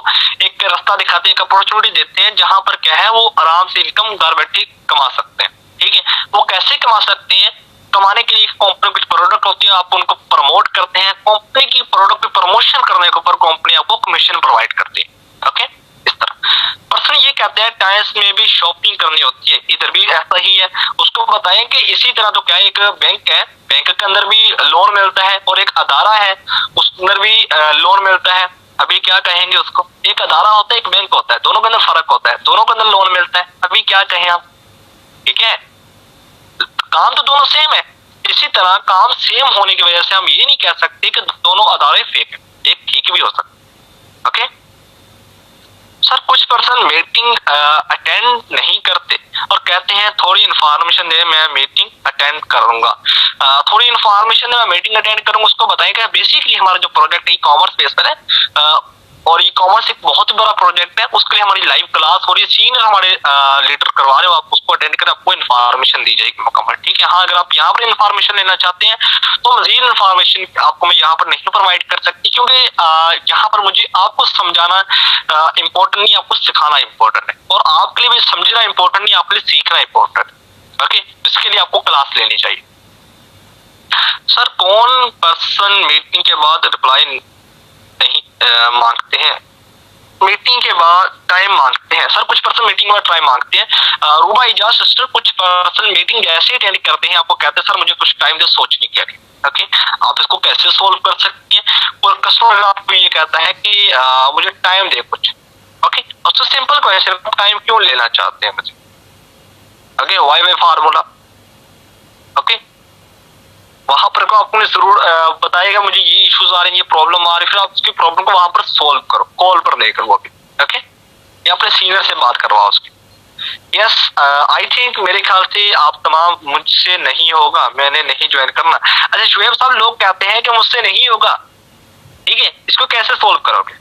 एक रास्ता दिखाते हैं, एक अपॉर्चुनिटी देते हैं जहां पर क्या है वो आराम से इनकम घर बैठे कमा सकते हैं, ठीक है। वो कैसे कमा सकते हैं, कमाने के लिए कंपनी कुछ प्रोडक्ट होती है, आप उनको प्रमोट करते हैं, कंपनी की प्रोडक्ट पे प्रमोशन करने के ऊपर कंपनी आपको कमीशन प्रोवाइड करती है, ओके। इस तरह पर्सन ये कहते हैं टाइम्स में भी शॉपिंग करनी होती है, इधर भी ऐसा ही है। उसको बताएं कि इसी तरह तो क्या एक बैंक है, बैंक के अंदर भी लोन मिलता है, और एक अदारा है उसके अंदर भी लोन मिलता है। अभी क्या कहेंगे उसको, एक अदारा होता है एक बैंक होता है, दोनों के अंदर फर्क होता है, दोनों के अंदर लोन मिलता है। अभी क्या कहें आप, ठीक है, काम तो दोनों सेम है। इसी तरह काम सेम होने की वजह से हम ये नहीं कह सकते कि दोनों अदारे फेक है, एक ठीक भी हो सकता है, ओके। सर कुछ पर्सन मीटिंग अटेंड नहीं करते और कहते हैं थोड़ी इन्फॉर्मेशन दे, मैं मीटिंग अटेंड करूंगा। थोड़ी इन्फॉर्मेशन दे, मैं मीटिंग अटेंड करूंगा, उसको बताएगा बेसिकली हमारा जो प्रोजेक्ट ई कॉमर्स बेस पर है, और ई कॉमर्स एक बहुत बड़ा प्रोजेक्ट है, उसके लिए हमारी लाइव क्लास हो रही है, सीनियर हमारे लीडर करवा रहे हो, आप उसको अटेंड करें, आपको इन्फॉर्मेशन दी जाएगी मुकम्मल, ठीक है। हाँ अगर आप यहाँ पर इन्फॉर्मेशन लेना चाहते हैं तो मजीद इन्फॉर्मेशन आपको मैं यहाँ पर नहीं प्रोवाइड कर सकती, क्योंकि यहाँ पर मुझे आपको समझाना इम्पोर्टेंट नहीं, आपको सिखाना इम्पोर्टेंट है, और आपके लिए भी समझना इम्पोर्टेंट नहीं, आपके लिए सीखना इम्पोर्टेंट है, ओके। इसके लिए आपको क्लास लेनी चाहिए। सर कौन पर्सन मीटिंग के बाद रिप्लाई नहीं मांगते हैं, मीटिंग के बाद टाइम मांगते हैं? सर कुछ पर्सन मीटिंग में टाइम मांगते हैं। रूबा इजाज सिस्टर, कुछ पर्सन मीटिंग जैसे अटेंड करते हैं आपको कहते हैं सर मुझे कुछ टाइम दे सोचने के लिए, ओके। आप इसको कैसे सोल्व कर सकते हैं, और कस्टमर आपको ये कहता है कि मुझे टाइम दे कुछ, ओके। और सिंपल क्वेश्चन, टाइम क्यों लेना चाहते हैं मुझे, okay, Y by formula, okay. वहां पर को आपको जरूर बताएगा मुझे ये इश्यूज आ रहे हैं, ये प्रॉब्लम आ रही है, फिर आप उसकी प्रॉब्लम को वहां पर सोल्व करो, कॉल पर लेकर वो भी, ओके, या अपने सीनियर से बात करवाओ उसकी। यस आई थिंक, मेरे ख्याल से आप तमाम मुझसे नहीं होगा, मैंने नहीं ज्वाइन करना। अच्छा शुएब साहब, लोग कहते हैं कि मुझसे नहीं होगा, ठीक है, इसको कैसे सोल्व करोगे?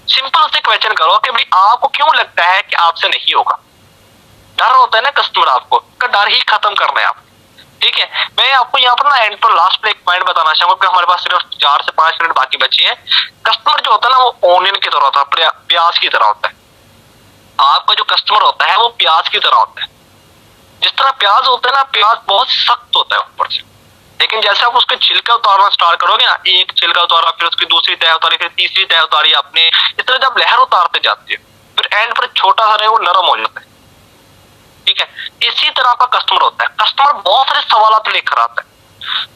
सिंपल से क्वेश्चन करो कि भाई आपको क्यों लगता है कि आपसे नहीं होगा। डर होता है ना कस्टमर, आपको का डर ही खत्म करना है आप, ठीक है। मैं आपको यहाँ पर ना एंड पर लास्ट में एक पॉइंट बताना चाहूंगा कि हमारे पास सिर्फ 4 से 5 मिनट बाकी बचे हैं। कस्टमर जो होता है ना वो ऑनियन की तरह होता है, प्याज की तरह होता है। आपका जो कस्टमर होता है वो प्याज की तरह होता है। जिस तरह प्याज होता है ना, प्याज बहुत सख्त होता है ऊपर से, लेकिन जैसे आप उसके छिलका उतारना स्टार्ट करोगे ना, एक छिलका उतारा, फिर उसकी दूसरी तह उतारी, फिर तीसरी तह उतारी आपने, इस तरह जब लहर उतारते जाती है फिर एंड पर छोटा सा वो नरम हो जाता है, ठीक है। इसी तरह का कस्टमर होता है। कस्टमर बहुत सारे सवाल लेकर आता है,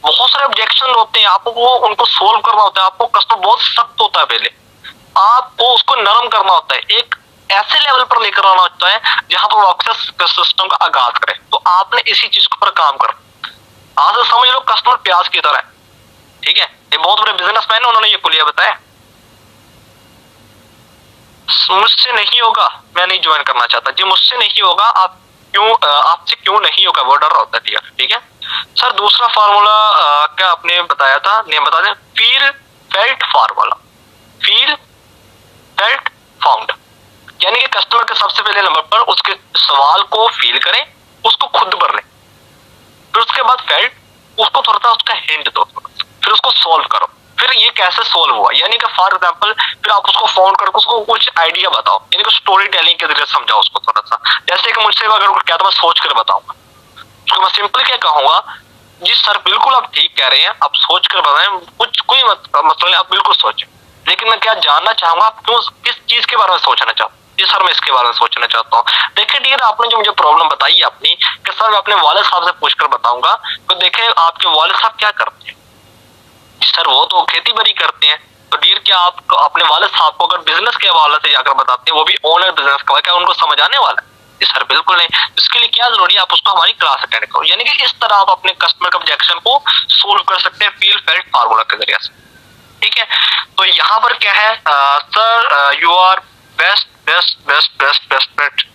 बहुत सारे ऑब्जेक्शन होते हैं, आपको वो उनको सोल्व करना होता है। आपको कस्टमर बहुत सख्त होता है, पहले आपको उसको नरम करना होता है, एक ऐसे लेवल पर लेकर आना होता है जहां पर आपके सिस्टम का आगाज करे। तो आपने इसी चीज पर काम करना। आज समझ लो कस्टमर प्याज की तरह है, ठीक है। ये बहुत बड़े बिजनेसमैन है, उन्होंने ये कुलिया बताया। मुझसे नहीं होगा, मैं नहीं ज्वाइन करना चाहता जी, मुझसे नहीं होगा, आप क्यों, आपसे क्यों नहीं होगा, वो डर होता है, ठीक है। सर दूसरा फार्मूला क्या आपने बताया था, नहीं बता दें, feel felt formula, feel felt found, यानी कि कस्टमर के सबसे पहले नंबर पर उसके सवाल को फील करें, उसको खुद भर लें, फिर उसके बाद फेल्ट, उसको थोड़ा सा उसका हिंट दो, फिर उसको सोल्व करो, फिर ये कैसे सोल्व हुआ, यानी कि फॉर एग्जांपल फिर आप उसको फाउंड करके उसको कुछ आइडिया बताओ, यानी कि स्टोरी टेलिंग के जरिए समझाओ उसको थोड़ा सा। जैसे कि मुझसे अगर क्या तो मैं सोच कर बताऊंगा, उसको मैं सिंपल क्या कहूंगा, जी सर बिल्कुल आप ठीक कह रहे हैं, आप सोच कर बताएं, कुछ कोई मतलब नहीं, आप बिल्कुल सोचें, लेकिन मैं क्या जानना चाहूंगा, आप क्यों किस चीज के बारे में सोचना चाहते हैं? जी सर मैं इसके बारे में सोचना चाहता हूँ। देखिए डियर, आपने जो मुझे प्रॉब्लम बताई अपनी, कि सर मैं अपने वालिद साहब से पूछकर बताऊंगा, तो देखें आपके वालिद साहब क्या करते हैं? सर वो तो खेती बाड़ी करते हैं। तो डियर, क्या आप अपने वालिद साहब को अगर बिजनेस के हवाले से जाकर बताते हैं, वो भी ओनर बिजनेस का, क्या उनको समझ आने वाला है? जी सर बिल्कुल नहीं। इसके लिए क्या जरूरी है, आप उसको हमारी क्लास अटेंड करो। यानी कि इस तरह आप अपने कस्टमर के ऑब्जेक्शन को सोल्व कर सकते हैं फील फेल्ट फार्मूला के जरिए से, ठीक है। तो यहाँ पर क्या है, sir you are best best best best best best.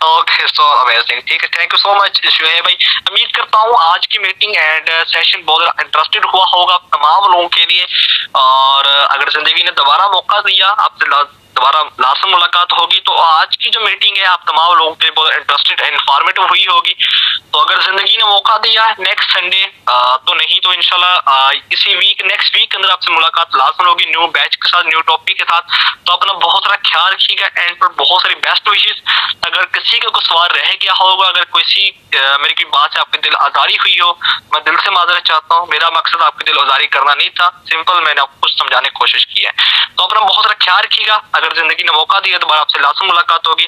Okay, so amazing, ठीक है, thank you so much Shoaib भाई। उम्मीद करता हूँ आज की मीटिंग एंड सेशन बहुत इंटरेस्टेड हुआ होगा तमाम लोगों के लिए। और अगर जिंदगी ने दोबारा मौका दिया, आपसे दोबारा लाजम मुलाकात होगी, तो आज की जो मीटिंग है आप तमाम लोगों के लिए बहुत इंटरेस्टेड एंड इंफॉर्मेटिव हुई होगी। तो अगर जिंदगी ने मौका दिया नेक्स्ट संडे, तो नहीं तो इंशाल्लाह इसी वीक नेक्स्ट वीक के अंदर आपसे मुलाकात लाजम होगी, न्यू बैच के साथ, न्यू टॉपिक के साथ। तो अपना बहुत सारा ख्याल रखिएगा एंड पर बहुत सारी बेस्ट विशेस। अगर किसी का कोई सवाल रह गया होगा, अगर किसी मेरी कोई बात से आपकी दिल आजारी हुई हो, मैं दिल से माजरत चाहता हूँ। मेरा मकसद आपकी दिल आजारी करना नहीं था, सिंपल मैंने आपको कुछ समझाने की कोशिश की है। तो अपना बहुत सारा ख्याल रखिएगा। अगर जिंदगी ने मौका दिया दोबारा आपसे लाजम मुलाकात होगी।